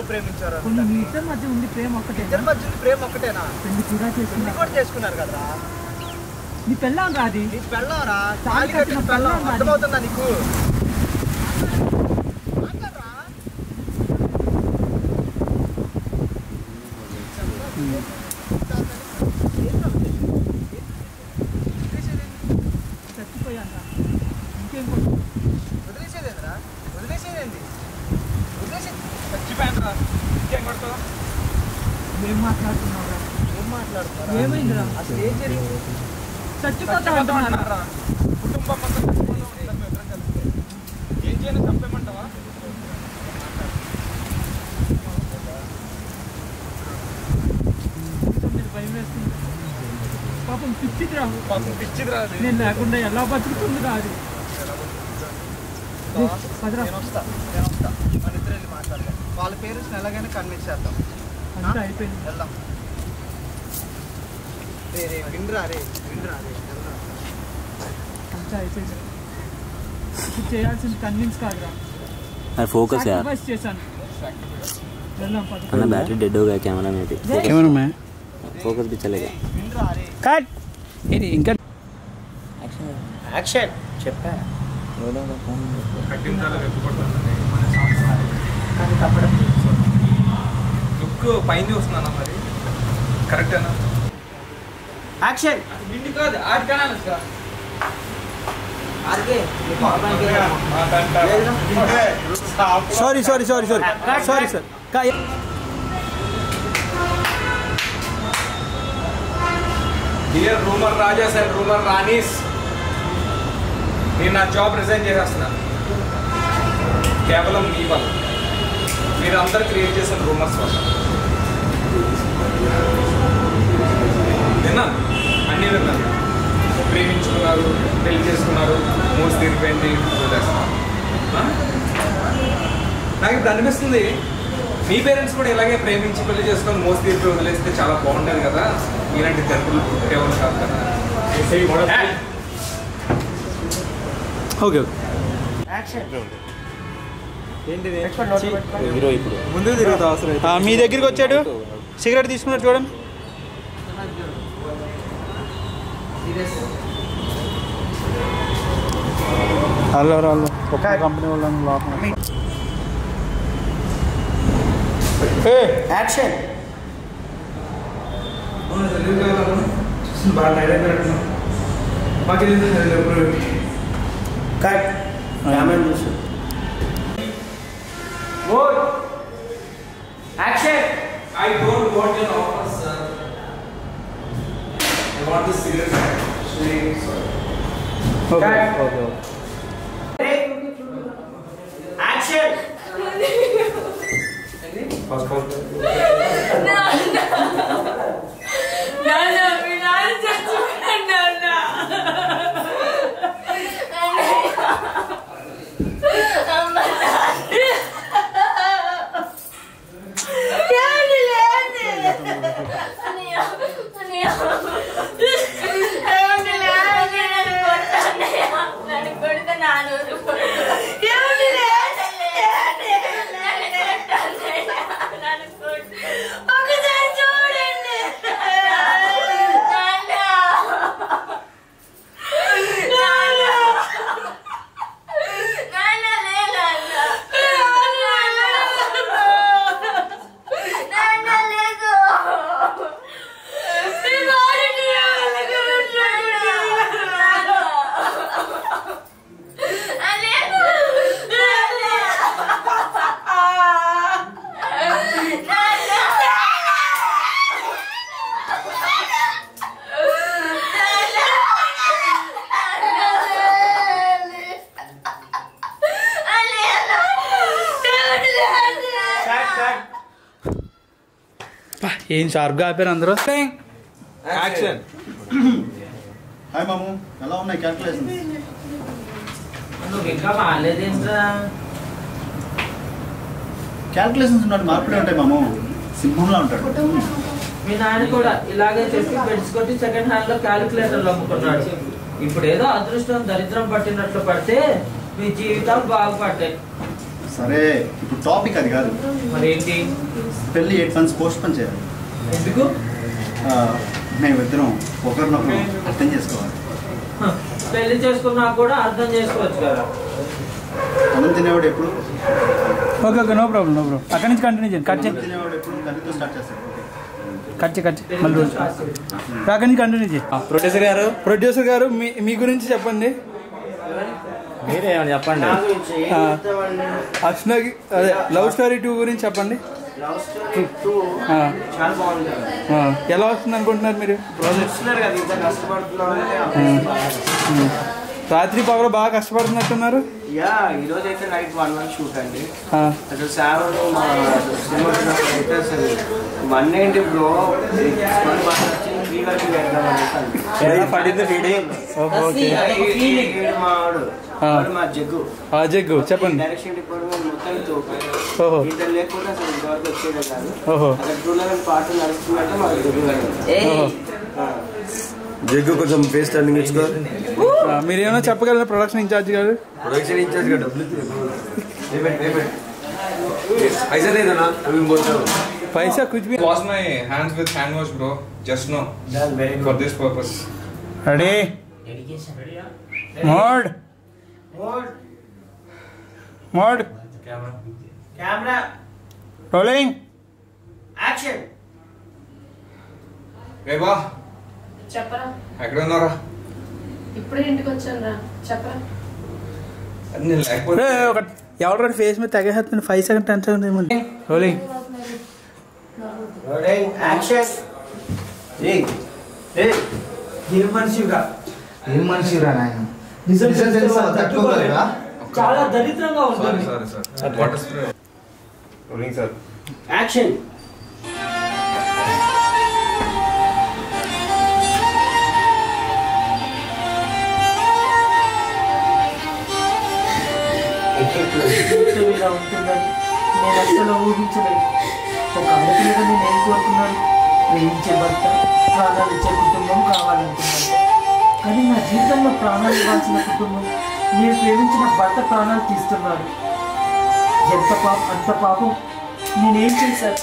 ప్రేమించారు. మీ ఇద్దరి మధ్య ఉంది ప్రేమ ఒక్కటే. ఇద్దరి మధ్య ఉంది ప్రేమ ఒక్కటేనా? పెళ్లి కూడా చేసుకున్నారు కదరా. నీ పెళ్ళాం రాది. నీ పెళ్ళాంరా. తాళి కట్టిన పెళ్ళాం. అర్థమవుతుందా నీకు? చచ్చిపోయాను. ఇంకేం వదిలేసేదేంద్రా? వదిలేసేదేంది? చచ్చిపోయాను. ఇంకేం కొడతావు? ఏం మాట్లాడుతున్నావురా? ఏం మాట్లాడుతున్నారా? ఏమైందిరా? అసలు ఏం జరిగింది? చచ్చిపోతా అంటున్నారా? కుటుంబం ఏం చేయను చంపేమంటావా? భయం వేస్తుంది. పాపం పిచ్చిది రాదు. పాపం పిచ్చిది రాదు. నేను లేకుండా ఎలా బతుకుతుంది రాదు. నేను వస్తా. మన ఇద్దరు వెళ్ళి మాట్లాడదాం. వాళ్ళ పేరెంట్స్ని ఎలాగైనా కన్విన్స్ చేద్దాం. అంతా అయిపోయింది. వెళ్దాం. విండ్రా రే. అంతా అయిపోయింది. ఇప్పుడు చేయాల్సింది కన్విన్స్ కాదురా. फोकस यार చేశాను. వెళ్దాం పద. अपना बैटरी डेड हो गया कैमरा में भी. कैमरा में फोकस भी चलेगा. कट ఇంకా యాక్షన్ చెప్పా. లుక్ పైన చూస్తున్నానా మరి? కరెక్టేనా? యాక్షన్. నిండి కాదు ఆడి కనాలి sir. Sorry sorry sorry sorry sorry sir. Dear rumour rajas and rumour ranis, నేను నా జాబ్ రిజైన్ చేసేస్తున్నా. కేవలం మీ వల్ల, మీరు అందరు క్రియేట్ చేసిన రూమర్స్ వల్ల. విన్నాను, అన్నీ విన్నాను. ప్రేమించుకున్నారు, పెళ్లి చేసుకున్నారు, మోసి తీరిపోయింది, వదిలేస్తున్నారు. నాకు ఇప్పుడు అనిపిస్తుంది, మీ పేరెంట్స్ కూడా ఇలాగే ప్రేమించి పెళ్లి చేసుకొని మోసి తీరిపోయి వదిలేస్తే చాలా బాగుంటుంది కదా. ఇలాంటి తండ్రులు పుట్టేవాళ్ళు కాదు కదా. ఓకే హీరో ఇప్పుడు ముందు తిరుగుతా అవసరం. మీ దగ్గరికి వచ్చాడు, సిగరెట్ తీసుకున్నాడు చూడండి. హలో హలో ఒక కంపెనీ వాళ్ళని లోపల. యాక్షన్. బాగా టైర్ మాకు కట్. కెమెరా చూసు. Action. I don't want your offer, sir. I want the serious action. Okay okay action. ఏం షార్ప్గా ఆపారు అందరూ. యాక్షన్. హాయ్ మాము, ఎలా ఉన్నాయి క్యాల్కులేషన్స్? ఇంకా బాగాలేదేంట్రా? క్యాల్కులేషన్స్ ఉన్నట్టు మార్పులే ఉంటాయి మాము. సింహంలా ఉంటాడు. మీ నాన్న కూడా ఇలాగే చెప్పి బెడ్స్ కొట్టి సెకండ్ హ్యాండ్ లో క్యాలిక్యులేటర్లు అమ్ముకున్నాడు. ఇప్పుడు ఏదో అదృష్టం దరిద్రం పట్టినట్లు పడితే మీ జీవితాలు బాగుపడ్డాయి. సరే, ఇప్పుడు టాపిక్ అది కాదు. మరి ఏంటి? పెళ్ళి 8 months పోస్ట్పోన్ చేయాలి. ఎందుకు? మేమిద్దరం ఒకరినొకరు అర్థం చేసుకోవాలి. పెళ్లి చేసుకున్నా కూడా అర్థం చేసుకోవచ్చు కదా. అన్నం తినేవాడు ఎప్పుడు? Okay okay, no problem no problem. అక్కడి నుంచి కంటిన్యూ చేయండి. కట్ చేయండి. తినేవాడు ఎప్పుడు? కర్రీతో స్టార్ట్ చేస్తాడు. కట్ మళ్ళీ రోజు అక్కడి నుంచి కంటిన్యూ చేయండి. ప్రొడ్యూసర్ గారు మీ గురించి చెప్పండి. మీరేమని చెప్పండి. అర్చనకి అదే లవ్ స్టోరీ 2 గురించి చెప్పండి. ఎలా వస్తుంది అనుకుంటున్నారు మీరు? రాత్రి పగలు బాగా కష్టపడుతున్నట్టున్నారు. ఈరోజు అయితే నైట్ 1 month షూట్ అండి. అసలు సార్ అయితే అసలు మన్ ఏంటి బ్రో మా జగ్గు చెప్పండి. డైరెక్షన్ డిపార్ట్మెంట్ మొత్తం ఇంటర్ లేకపోతే అసలు ఇంతవరకు వచ్చేదే కాదు. అక్కడ 211 పాటలు నడుస్తున్నట్టు మాకు జగ్గు కొంచెం ఫేస్ టర్నింగ్ ఇచ్చుకో. మీరు ఏమైనా చెప్పగలరా ప్రొడక్షన్ ఇన్ఛార్జ్ గారు? ప్రొడక్షన్ ఇన్ఛార్జ్ గారు पैसा नहीं देना अभी बोलता हूँ. पैसा कुछ भी. Wash my hands with hand wash, bro. Just know. For this purpose. Ready? Mode. Camera. Rolling. Action. ఏ బా చెప్పరా? ఎక్కడ ఉన్నారా? ఇప్పుడే ఇంటికి వచ్చాను రా. చెప్పరా? లేకపోతే ఎవరు ఫేస్ మీద తగ్గేస్తుంది. 5 seconds 10 seconds ఏమండి. రోలింగ్. యాక్షన్. ఏం మనిషిరా నాయన. నిజం తట్టుకోలేరా? చాలా దరిద్రంగా ఉంటుంది. Sorry water spray. Rolling sir. Action. ఇలా ఉంటుందని నేను అసలు ఊహించలేదు. ఒక ఆడపిల్లగా నేను ఏం కోరుకున్నాను? ప్రేమించే భర్త, ప్రాణాలు ఇచ్చే కుటుంబం కావాలనుకున్నాను. కానీ నా జీవితంలో ప్రాణాలు ఇవ్వాల్సిన కుటుంబం, నేను ప్రేమించిన భర్త ప్రాణాలు తీస్తున్నాను. ఎంత పాపం, అంత పాపం నేనేం చేశాను?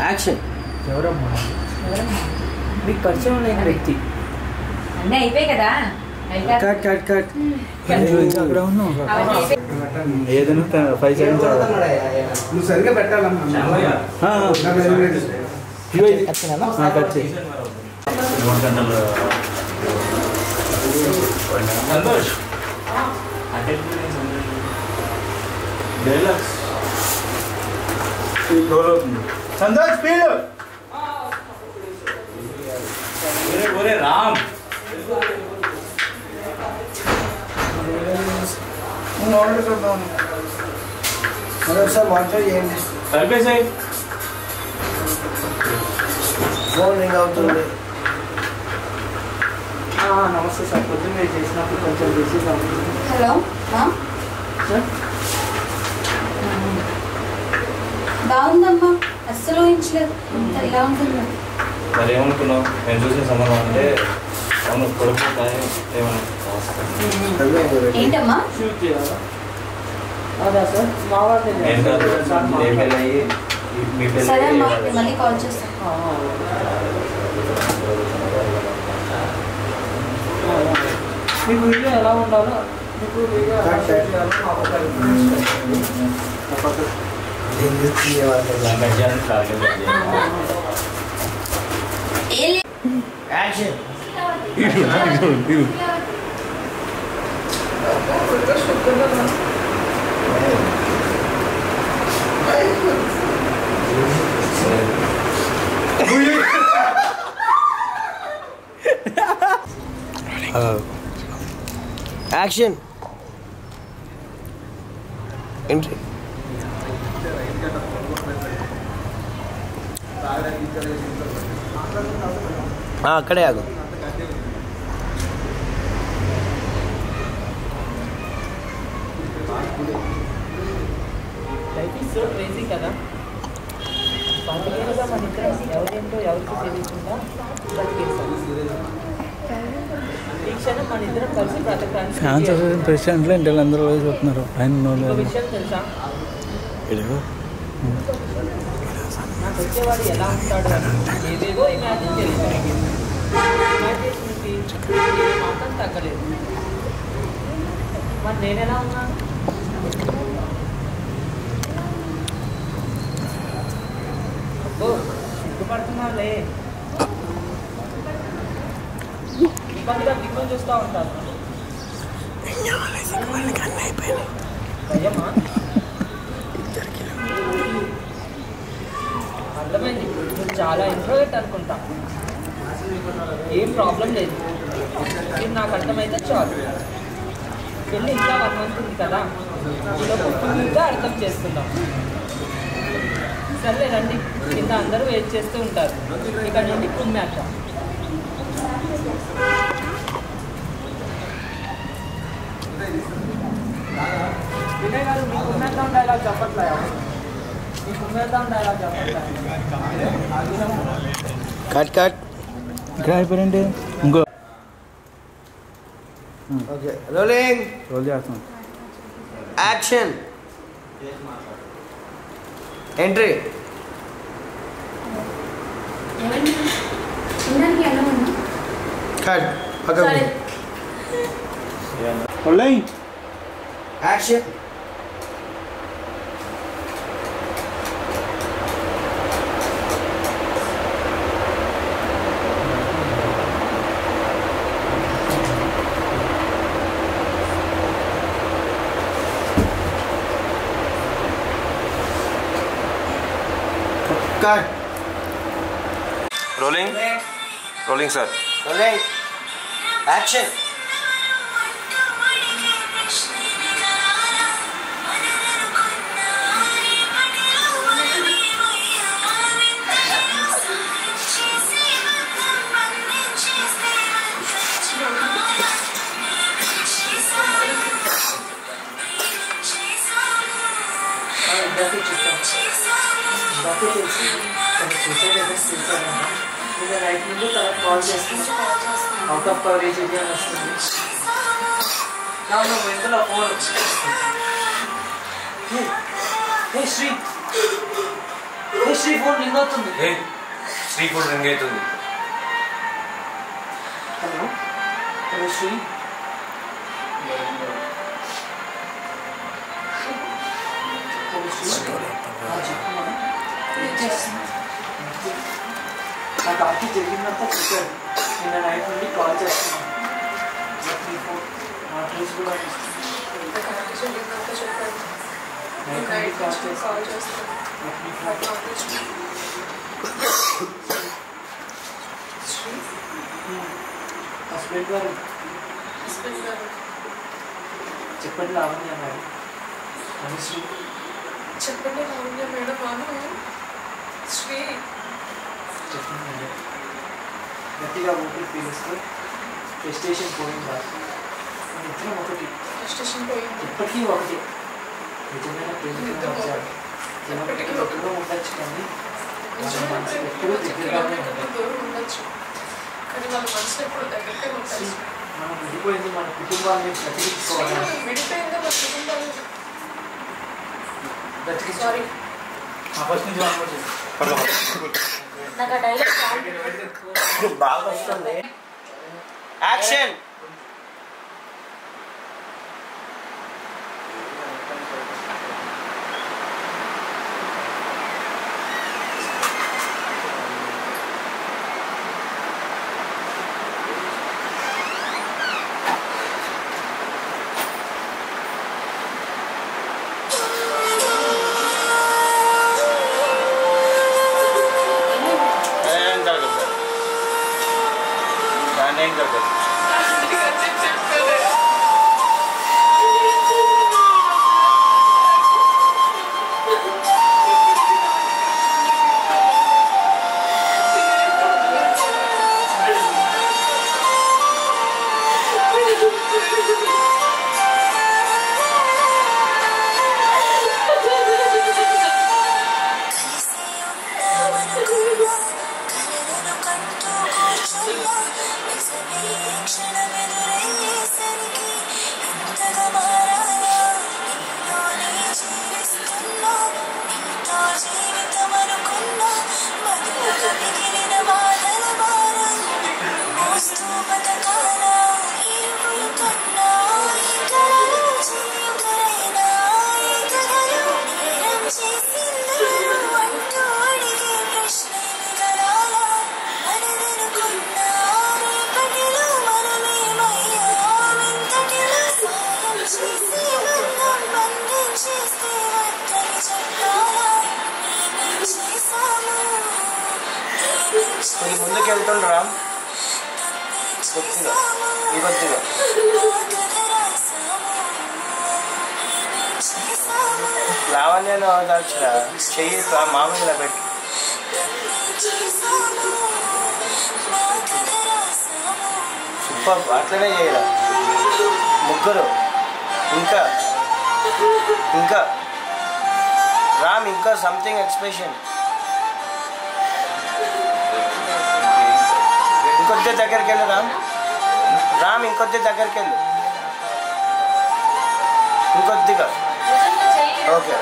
యాక్షన్. ఎవరమ్మా? మీకు పరిచయం లేని వ్యక్తి. అన్నీ అయిపోయి కదా. కట్. ఏదైనా 5 seconds. నువ్వు సరిగ్గా పెట్టాలన్నా. కట్ చేయి. సంతోష్ సంతోష్ స్పీడ్. ఒరే రామ్ మరొకసారి వాటర్ చేయండి. కలిపేసాయి. ఫోన్ రింగ్ అవుతుంది. నమస్తే సార్. పొద్దున్న మీరు చేసినప్పుడు కొంచెం బిజీగా ఉంది. హలో బాగుందమ్మా, అస్సలు ఊహించలేదు ఇలా ఉంటుందా. మరి ఏమనుకున్నావు? నేను చూసిన సంబంధం అంటే అవును కొడుకు కానీ ఏమన్నా ఏంటమ్మా? షూట్ చేయాలా? అదా సార్, మా వాళ్ళే నేను కాదు ఏ పెళ్ళి అయ్యి మీ పెళ్ళి సరే అమ్మా, మళ్ళీ కాల్ చేస్తాను. మీకు వీడియో ఎలా ఉండాలో మీకు వీడియో ఎలా షూట్ చేయాలో మా వాళ్ళ యాక్షన్. Action entry. అక్కడే ఆగు. లైఫ్ ఈజ్ సో క్రేజీ కదా. 10 ఏళ్ళుగా మన ఇద్దరం ఎవరేంటో ఎవరికి తెలియకుండా బతికేసాం. ఈ క్షణం మన ఇద్దరం కలిసి బ్రతకడానికి ఫ్యాన్స్ ప్రెసిడెంట్లో ఇంటి అందరూ చూస్తున్నారు. ఒక విషయం తెలుసా, నాకు వచ్చేవాడు ఎలా ఉంటాడు అని ఏదేదో ఇమాజిన్ చేశాను. ఇమాజినేషన్కి మాత్రం తగ్గలేదు. మరి నేను ఎలా ఉన్నాను? సిగ్గుపడుతున్నాలే. ఇబ్బందిగా దిక్కులు చూస్తూ ఉంటాను. భయమా? అర్థమైంది, నువ్వు చాలా ఇంట్రోవర్ట్ అనుకుంటా. ఏం ప్రాబ్లం లేదు, మీరు నాకు అర్థమైతే చాలు. పెళ్ళి ఇంకా 1 month ఉంది కదా, ఈలోపు ఫుల్గా అర్థం చేసుకుందాం. సర్లే రండి, కింద అందరూ వెయిట్ చేస్తూ ఉంటారు. ఇక్కడ నుండి కుమ్మేద్దాం. వినయ్ గారు, మీ కుమ్మేద్దాం డైలాగ్ చెప్పట్లే. మీ కుమ్మేద్దాం డైలాగ్ చెప్పట్లే. Cut cut. ఇక్కడ అయిపోయింది. ఇంకో ఓకే, రోలింగ్. రోల్ చేస్తున్నాం. Action entry. Cut. Rolling. Action. Cut. Rolling. Rolling, sir. Rolling. Action. Right నుండి తర్వాత కాల్ చేస్తాను. అవుట్ ఆఫ్ కవరేజ్ ఏరియా వస్తుంది. నువ్వు ఇంతలో phone. Sri Sri phone ring అవుతుంది. శ్రీ ఫోన్ రింగ్ అవుతుంది. Hello hello Sri. నా కాకి జరిగిందంతా చెప్పాడు. నిన్న నైట్ నుండి కాల్ చేస్తున్నాను. నా ప్లీజ్ కూడా హస్బెండ్ గారు చెప్పండి లావణ్య మేడం. శ్రీ చెప్పండి లావణ్య మేడం. శ్రీ చెప్పండి మేడం. గట్టిగా ఊపిరి పీలుస్తూ ప్రెస్టేషన్ పోయిందా? మన ఇద్దరం ఒకటి. ప్రెస్టేషన్ పోయింది. ఇప్పటికీ ఒకటి. నిజమైన ప్రేమికులు వచ్చారు. ఎప్పటికీ ఒకటిలో ఉండొచ్చు, కానీ మనసు ఎప్పుడూ దగ్గరగానే ఉండొచ్చు, కానీ వాళ్ళ మనసులో ఎప్పుడు దగ్గరగా ఉండొచ్చు. మనం విడిపోయింది మన కుటుంబాన్ని బ్రతికించుకోవాలి. విడిపోయిందా మన కుటుంబాన్ని సారీ నాకు ఆ డైలాగ్ బాగా వస్తుంది. యాక్షన్. नहीं कर ముందుకు వెళ్తుండ్రా కొద్దిగా కొద్దిగా లావణ్యాన్ని అవదాల్చరా చెయ్యి మామూలుగా పెట్టి సూపర్ అట్లనే చేయరా ముగ్గురు ఇంకా ఇంకా రామ్ ఇంకా సంథింగ్ ఎక్స్ప్రెషన్ ఇంకొద్ది దగ్గరికి వెళ్ళు రామ్ ఇంకొద్ది దగ్గరికి వెళ్ళు ఇంకొద్దిగా ఓకే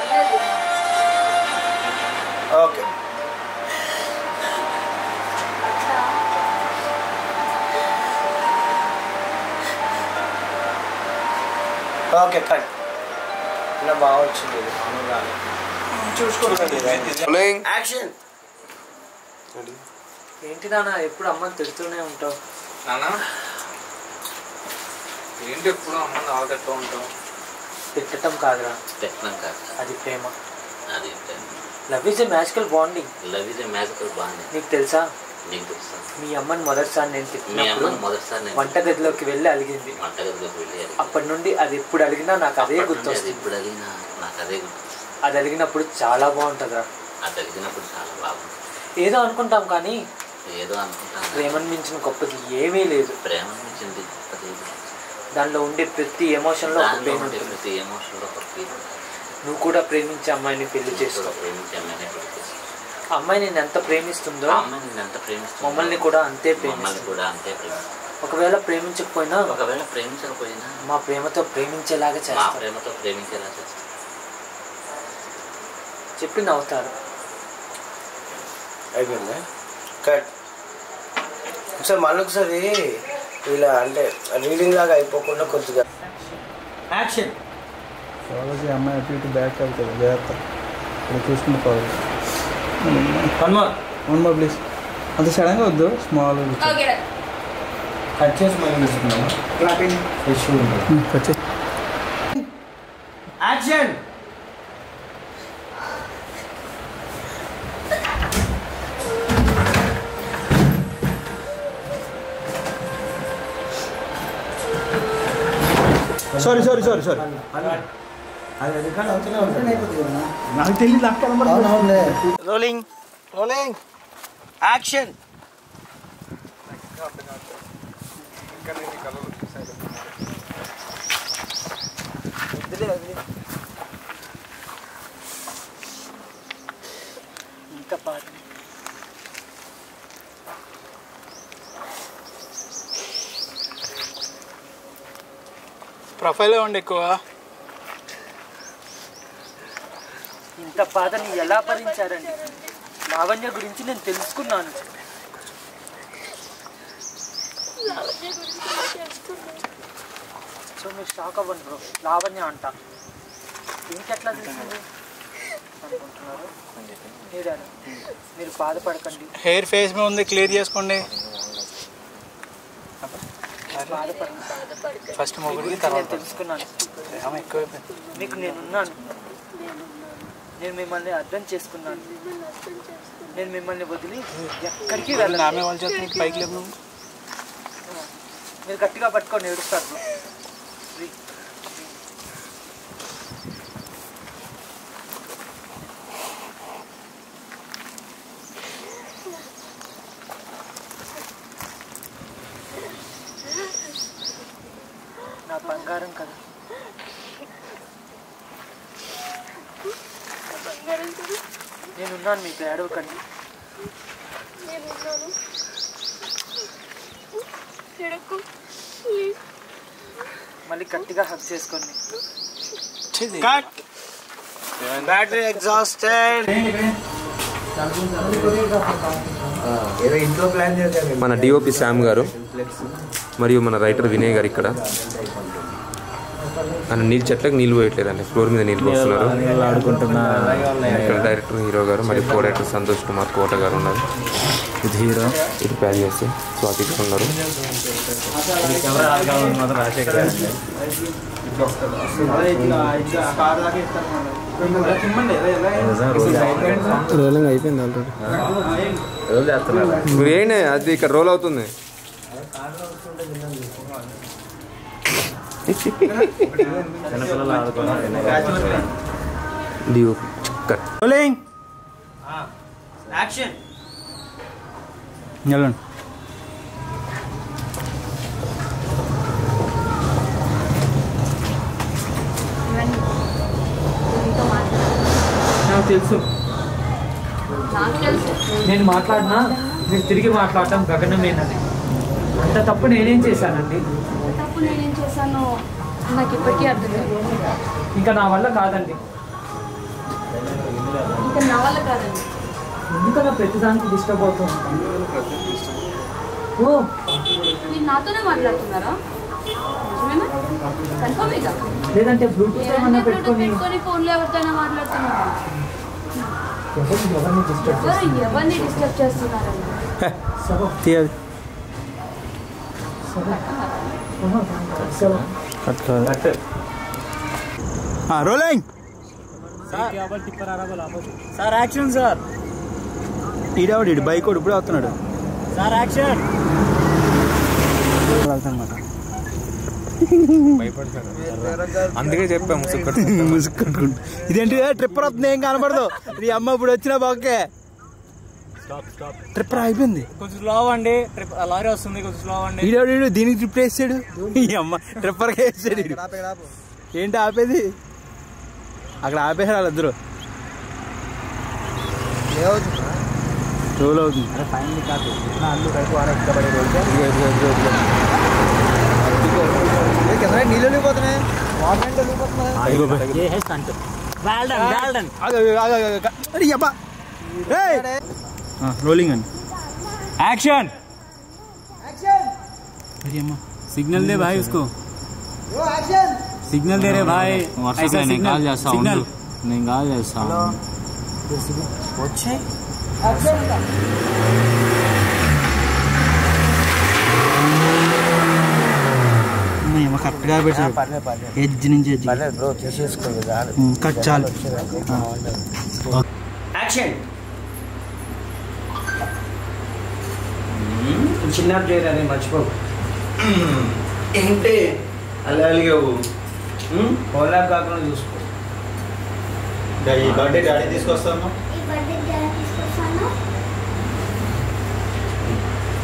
ఓకే ఓకే కట్ ఇలా బాగా వచ్చింది చూసుకోండి యాక్షన్ ఏంటి నాన్న ఎప్పుడు అమ్మని తిడుతూనే ఉంటావు నానా ఏంటి ఎప్పుడు అమ్మని ఆగట్టు ఉంటావు తిట్టడం కాదురా తిట్టడం కాదు అది ప్రేమ అది love is a magical bonding love is a magical bonding నీకు తెలుసా నీకు తెలుసా మీ అమ్మని మొదటిసారి నేను తిట్టినప్పుడు వంటగదిలోకి వెళ్ళి అలిగింది అప్పటి నుండి అది ఎప్పుడు అలిగినా నాకు అదే గుర్తొస్తుంది ఇప్పుడు అలిగినా నాకు అదే గుర్తు అది అలిగినప్పుడు చాలా బాగుంటుందిరా అది అలిగినప్పుడు చాలా బాగుంటుంది ఏదో అనుకుంటాం కానీ ఏదో అనుకుంటాం ప్రేమను మించిన గొప్పది ఏమీ లేదు ప్రేమను మించింది గొప్పది దానిలో ఉండే ప్రతి ఎమోషన్లో ప్రతి ఎమోషన్లో ఒక ఫీల్ నువ్వు కూడా ప్రేమించే అమ్మాయిని పెళ్లి చేసుకో ప్రేమించే అమ్మాయిని పెళ్లి చేసుకో అమ్మాయి నేను ఎంత ప్రేమిస్తుందో మమ్మల్ని కూడా అంతే ప్రేమిస్తుంది ఒకవేళ ప్రేమించకపోయినా మా ప్రేమతో ప్రేమించేలాగా చేస్తాం చెప్పి నవ్వుతారు అయిపోయిందా కట్ ఒకసారి మళ్ళీ ఒకసారి ఇలా అంటే రీడింగ్ లాగా అయిపోకుండా కొద్దిగా యాక్షన్ అమ్మాయి అటు ఇటు బ్యాక్ అవుతుంది జాగ్రత్త ఇప్పుడు చూసుకుంటూ పోవాలి వన్ మోర్ ప్లీజ్ అంత సడన్గా వద్దు స్మాల్ కట్ చేసి మళ్ళీ తీసుకున్నాము action sorry sorry sorry sorry నాకు తెలియదు నాకు రోలింగ్ రోలింగ్ యాక్షన్ ఇంకా పాట ప్రొఫైల్ ఇవ్వండి ఎక్కువ ఇంత బాధని ఎలా భరించారండి లావణ్య గురించి నేను తెలుసుకున్నాను సో మీరు షాక్ అవ్వండి బ్రో లావణ్య అంట ఇంకెట్లా తెలిసింది అనుకుంటున్నారు మీరు బాధపడకండి హెయిర్ ఫేస్ మీద ఉంది క్లియర్ చేసుకోండి ఫస్ట్ మొగుడికి తర్వాత తెలుసుకున్నాను ఎక్కువైపోయింది మీకు నేనున్నాను నేను మిమ్మల్ని అర్థం చేసుకున్నాను నేను మిమ్మల్ని వదిలి ఎక్కడికి వెళ్ళను ఆమె వాళ్ళ చేత నీకు పైకి లేవు మీరు గట్టిగా పట్టుకొని ఏడుస్తారు నా బంగారం కదా నేనున్నాను మీకు ఏడవకండి మళ్ళీ గట్టిగా హగ్ చేసుకోండి బ్యాటరీ ఎగ్జాస్టెడ్ ఏదో ఇంట్లో ప్లాన్ చేశారు. మన డిఓపి శ్యామ్ గారు మరియు మన రైటర్ వినయ్ గారు ఇక్కడ చెట్లకు నీళ్ళు పోయట్లేదండి, ఫ్లోర్ మీద నీళ్ళు పోస్తున్నారు. ఇక్కడ డైరెక్టర్ హీరో గారు మరియు కో డైరెక్టర్ సంతోష్ కుమార్ కోట గారు ఉన్నారు. ఇది హీరో, ఇది ప్యాన్ చేసి స్వాతి గారు ఉన్నారు. రోలింగ్ అయిపోయింది ఆల్రెడీ. ఏంటి అది ఇక్కడ రోల్ అవుతుంది. Rolling action. వెళ్ళండి. నాకు తెలుసు, నేను మాట్లాడినా మీరు తిరిగి మాట్లాడటం గగనమేనని. అంత తప్పు నేనేం చేశానండి? తప్పు నేనేం చేశానో నాకు ఇప్పటికీ అర్థం కాదు. ఇంకా నా వల్ల కాదండి. ఇంకా నా వల్ల కాదండి. ఎందుకన్నా ప్రతిదానికి డిస్టర్బ్ అవుతూ ఉంటాను? ఓ, మీరు నాతోనే మాట్లాడుతున్నారా? నిజమేనా? కన్ఫర్మేగా? లేదంటే బ్లూటూత్ ఏమన్నా పెట్టుకొని ఫోన్లో ఎవరితోనే మాట్లాడుతున్నారా? ఎవరిని డిస్టర్బ్ ఎవరిని డిస్టర్బ్ చేస్తున్నారండి? రోలింగ్. Sir action sir. ఈడవాడు బైక్ కూడా ఇప్పుడే వస్తున్నాడు సార్. యాక్షన్. అనమాట. అందుకే చెప్పా ముసుగు కట్టుకుంటా. ఇదేంటి ట్రిప్పర్ వస్తుంది, ఏం కనపడదు. నీ అమ్మ ఇప్పుడు వచ్చినా బాకే. ట్రిప్పర్ అయిపోయింది. కొంచెం స్లో అండి, లారీ వస్తుంది, కొంచెం స్లో అండి. ఈడవాడు దీనికి ట్రిప్ వేసాడు. ఈ అమ్మ ట్రిప్పర్ వేసాడు. ఏంటి ఆపేది? అక్కడ ఆపేసారు వాళ్ళిద్దరు. రోల్ అవుతుంది. నీళ్ళు వెళ్ళిపోతున్నాయి. రోలింగ్ అండి. యాక్షన్. सिग्नल दे भाई उसको, सिग्नल दे रहे भाई. ऐसा निकाल जा सिग्नल निकाल जा. కరెక్ట్గా పెట్టాడు. ఎడ్జ్ నుంచి ఎడ్జ్ కట్ చాలు. యాక్షన్. చిన్న చేయరాని మర్చిపో. ఏంటి అలా అలిగావు? కోలా కాకుండా చూసుకో. ఈ బర్త్డే డాడీ తీసుకొస్తాను.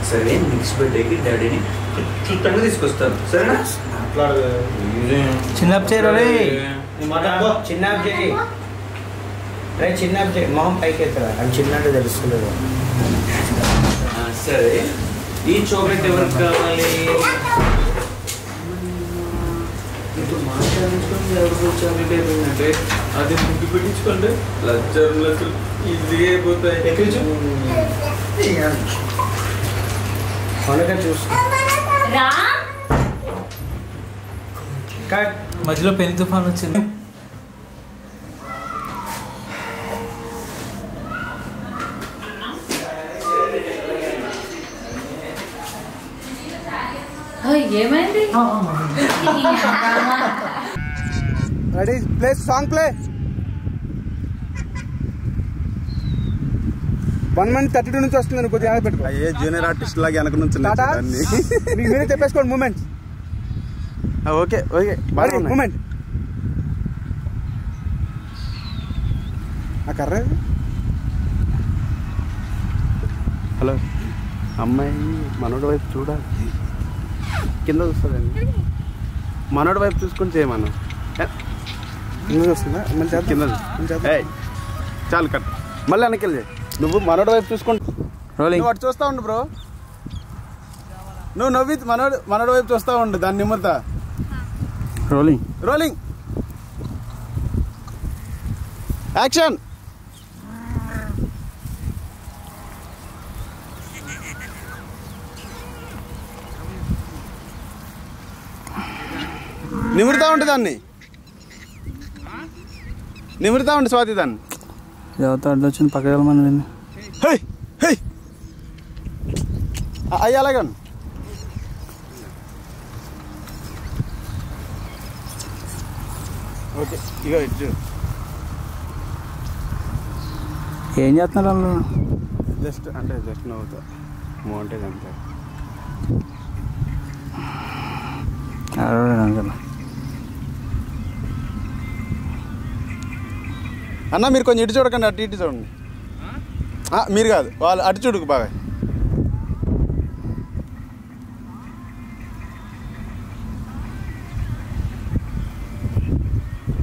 సరే, నెక్స్ట్ బర్త్డేకి డాడీని చుట్టంగా తీసుకొస్తాను, సరేనా? చిన్న చిన్న చేయి. రే చిన్న చేయి. మొహం పైకి ఎత్తరా, అది చిన్నట్టు తెలుస్తలేదు. సరే, ఈ చాక్లెట్ ఎవరికి కావాలి? మాట్లాడించుకోండి. ఎవరికి చాక్లెట్ ఏమైందంటే అది ముగ్గు పెట్టించుకోండి. లచ్చలు ఈజీగా అయిపోతాయి. ఎక్కించు. చూసుకో. మధ్యలో పెను తుఫాన్ వచ్చింది. ఏమైంది? Ready, play song play. 1:32 నుంచి వస్తుంది. కొద్దిగా యాద పెట్టుకో. ఏ జూనియర్ ఆర్టిస్ట్ లాగా వెనక నుంచి మీరే చెప్పేసుకోండి. Moment okay okay. బాగా మూమెంట్. ఆ కర్ర. హలో, అమ్మాయి మనోడి వైపు చూడాలి. కింద చూస్తుందండి. మనోడి వైపు చూసుకొని చేయమన్నా. వస్తుందా? మంచి కింద చాలు కట్. మళ్ళీ వెనక్కి వెళ్ళి నువ్వు మనోడి వైపు చూసుకుంటా. నువ్వు అటు చూస్తూ ఉండు బ్రో. నువ్వు నవ్వి మనోడి వైపు చూస్తూ ఉండు. దాన్ని నిమ్మతా. Rolling rolling. యాక్షన్. నిమురుతా ఉంటే దాన్ని నిమురుతా ఉండి స్వాతి దాన్ని ఎవరితో అడ్డు వచ్చింది పక్క వెళ్ళమని దీన్ని అయ్యి అలాగండి ఓకే ఇక ఇటు ఏం చేస్తున్నారు వాళ్ళు జస్ట్ నవ్వుతా బాగుంటుంది అంతే కదా అన్న మీరు కొంచెం ఇటు చూడకండి అటు ఇటు చూడండి మీరు కాదు వాళ్ళు అటు చూడుకు బాగా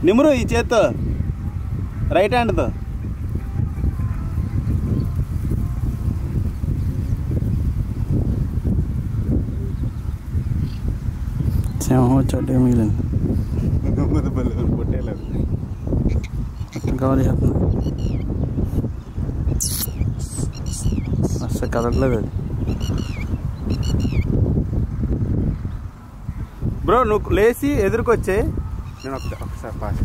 నిమురు ఈ చేత్తో రైట్ హ్యాండ్తో సింహం వచ్చి మిగిలింది పొట్టేలేదు కవర్ చేస్తుంది అసలు కదలట్లేదు అది బ్రో నువ్వు లేచి ఎదురుకొచ్చే నేను ఒకసారి pass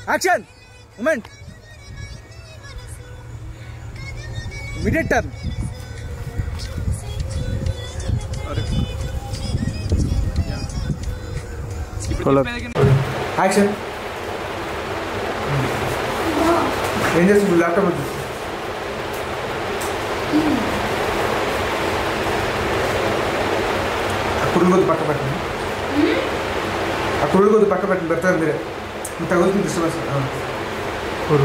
Action! Moment! Immediate turn. Action! ఏం చేస్తుంది ల్యాప్టాప్ వద్దు అప్పుడు కొద్ది పక్క పెట్టండి అప్పుడు కొద్ది పక్క పెట్టండి పెడతారు మీరే తగులుతుంది డిస్టర్బెన్స్ ఇప్పుడు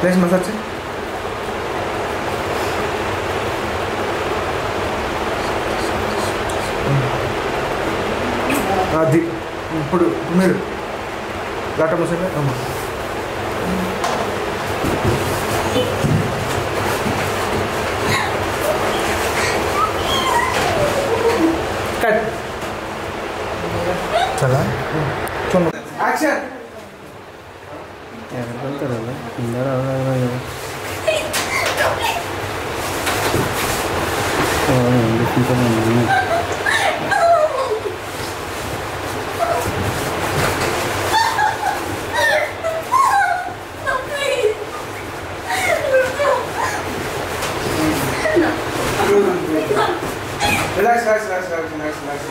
లేచి మసాజ్ అది ఇప్పుడు మీరు డాక్టర్ మసాజ్ అమ్మా కట్ చలా యాక్షన్ ఎక్కడికి వెళ్తారు వాళ్ళు కింద relax relax relax relax relax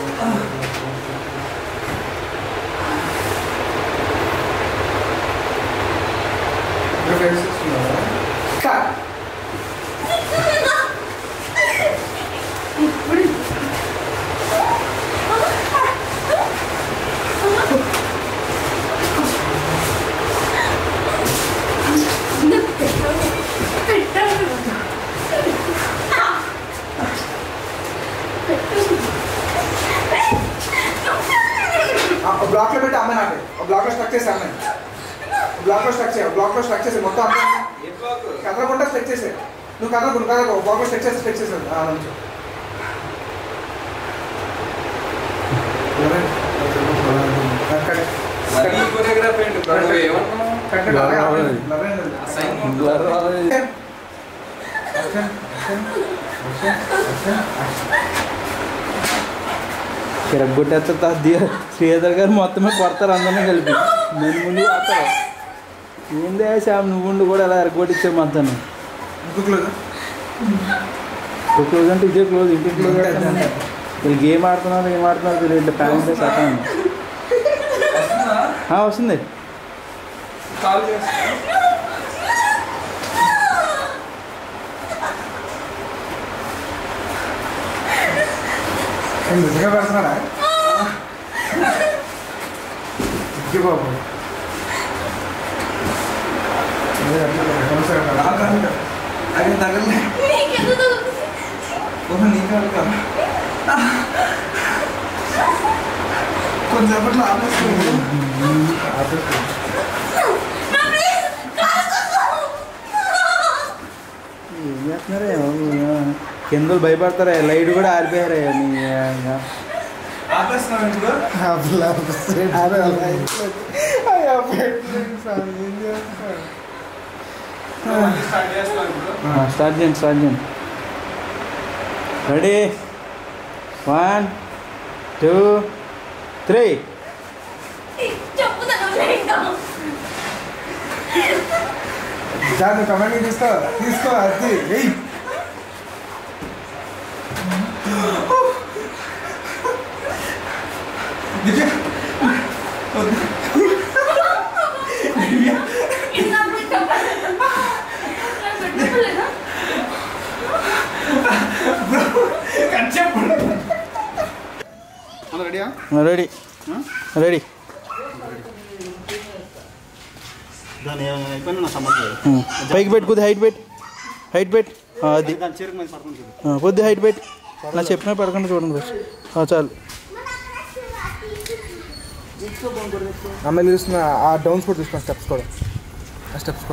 block లో పెట్టి అమ్మాయి నాటే బ్లాక్ లో స్ట్రక్ చేసి అమ్మాయి బ్లాక్ లో స్ట్రక్ చేసి మొత్తం అమ్మాయి కదలకుండా స్ట్రక్ చేసే నువ్వు కదలకుండా బ్లాక్ లో స్ట్రక్ చేసావు తిరగొట్టేస్తారు శ్రీధర్ గారు మొత్తమే కొడతారు అందరినీ కలిపి నేను ముందు కొడతారు ఏందే శ్యామ్ నువ్వు ఉండి కూడా ఎలా ఎరగొట్టించావు మొత్తం క్లోజ్ అంటే ఇదే క్లోజ్ ఇంటికి క్లోజ్ వీళ్ళు గేమ్ ఆడుతున్నారు ఏం ఆడుతున్నారు తెలియదు ప్యాంట్ సటన్ వస్తుంది నిజంగా పెడుతున్నాడా బాబు అది తగలే నీకు కొంచెంసేపట్లో ఆపేస్తుంది ఏం చేస్తున్నారే కిందలు భయపడతారా లైట్ కూడా ఆరిపోయారా ఆపేస్తున్నాం ఇప్పుడు స్టార్ట్ చేయండి రెడీ 1 2 3 దాన్ని కమెంట్ తీసుకో అది వెయ్యి రెడీ రెడీ దాని అయిపోయినా నా సంబంధం పైకి పెట్టు కొద్ది హైట్ పెట్టు అది దాని చీరకు మీద పడుతుంది కొద్ది హైట్ పెట్టు నా చెప్పిన పడకుండా చూడండి చాలు ఆమె చూస్తున్న ఆ డౌన్స్ కూడా చూసుకున్న స్టెప్స్ కూడా స్టెప్స్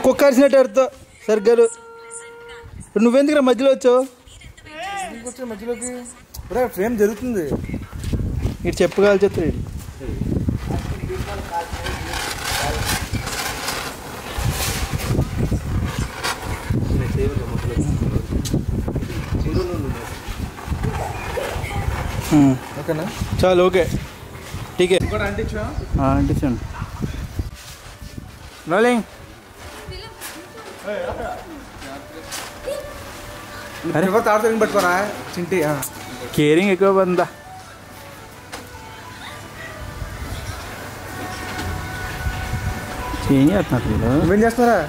కుక్కరిసినట్టు అడుగుతా సరిగ్గా నువ్వెందుకు మధ్యలో వచ్చావు మధ్యలోకి ఫ్రేమ్ జరుగుతుంది ఇటు చెప్పగల చెప్తాడు ఓకేనా చాలు ఓకే ఠీకే అంటించండి రోలింగ్ తాడుతో పట్టుకోరా చింటి కేరింగ్ ఎక్కువ బందా ఏం చేస్తున్నారు వీళ్ళు నువ్వేం చేస్తున్నారా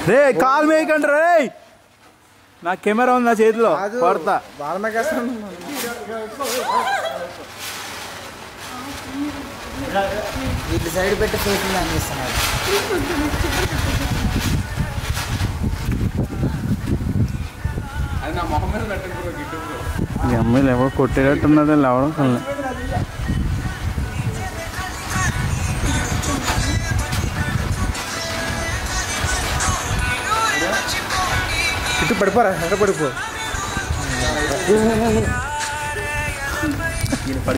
రే కాల్ మేయకండి రే నా కెమెరా ఉంది నా చేతిలో కొడతా వాళ్ళ మేకేస్తాను వీటి సైడ్ పెట్టి ఫేసులు అందిస్తున్నారు అది నా మొహం మీద పెట్టండి గిట్టు ఈ అమ్మాయిలు ఎవరు కొట్టేటట్టున్నది లేవడం కల్లా ఇటు పడిపోరా ఎక్కడ పడిపో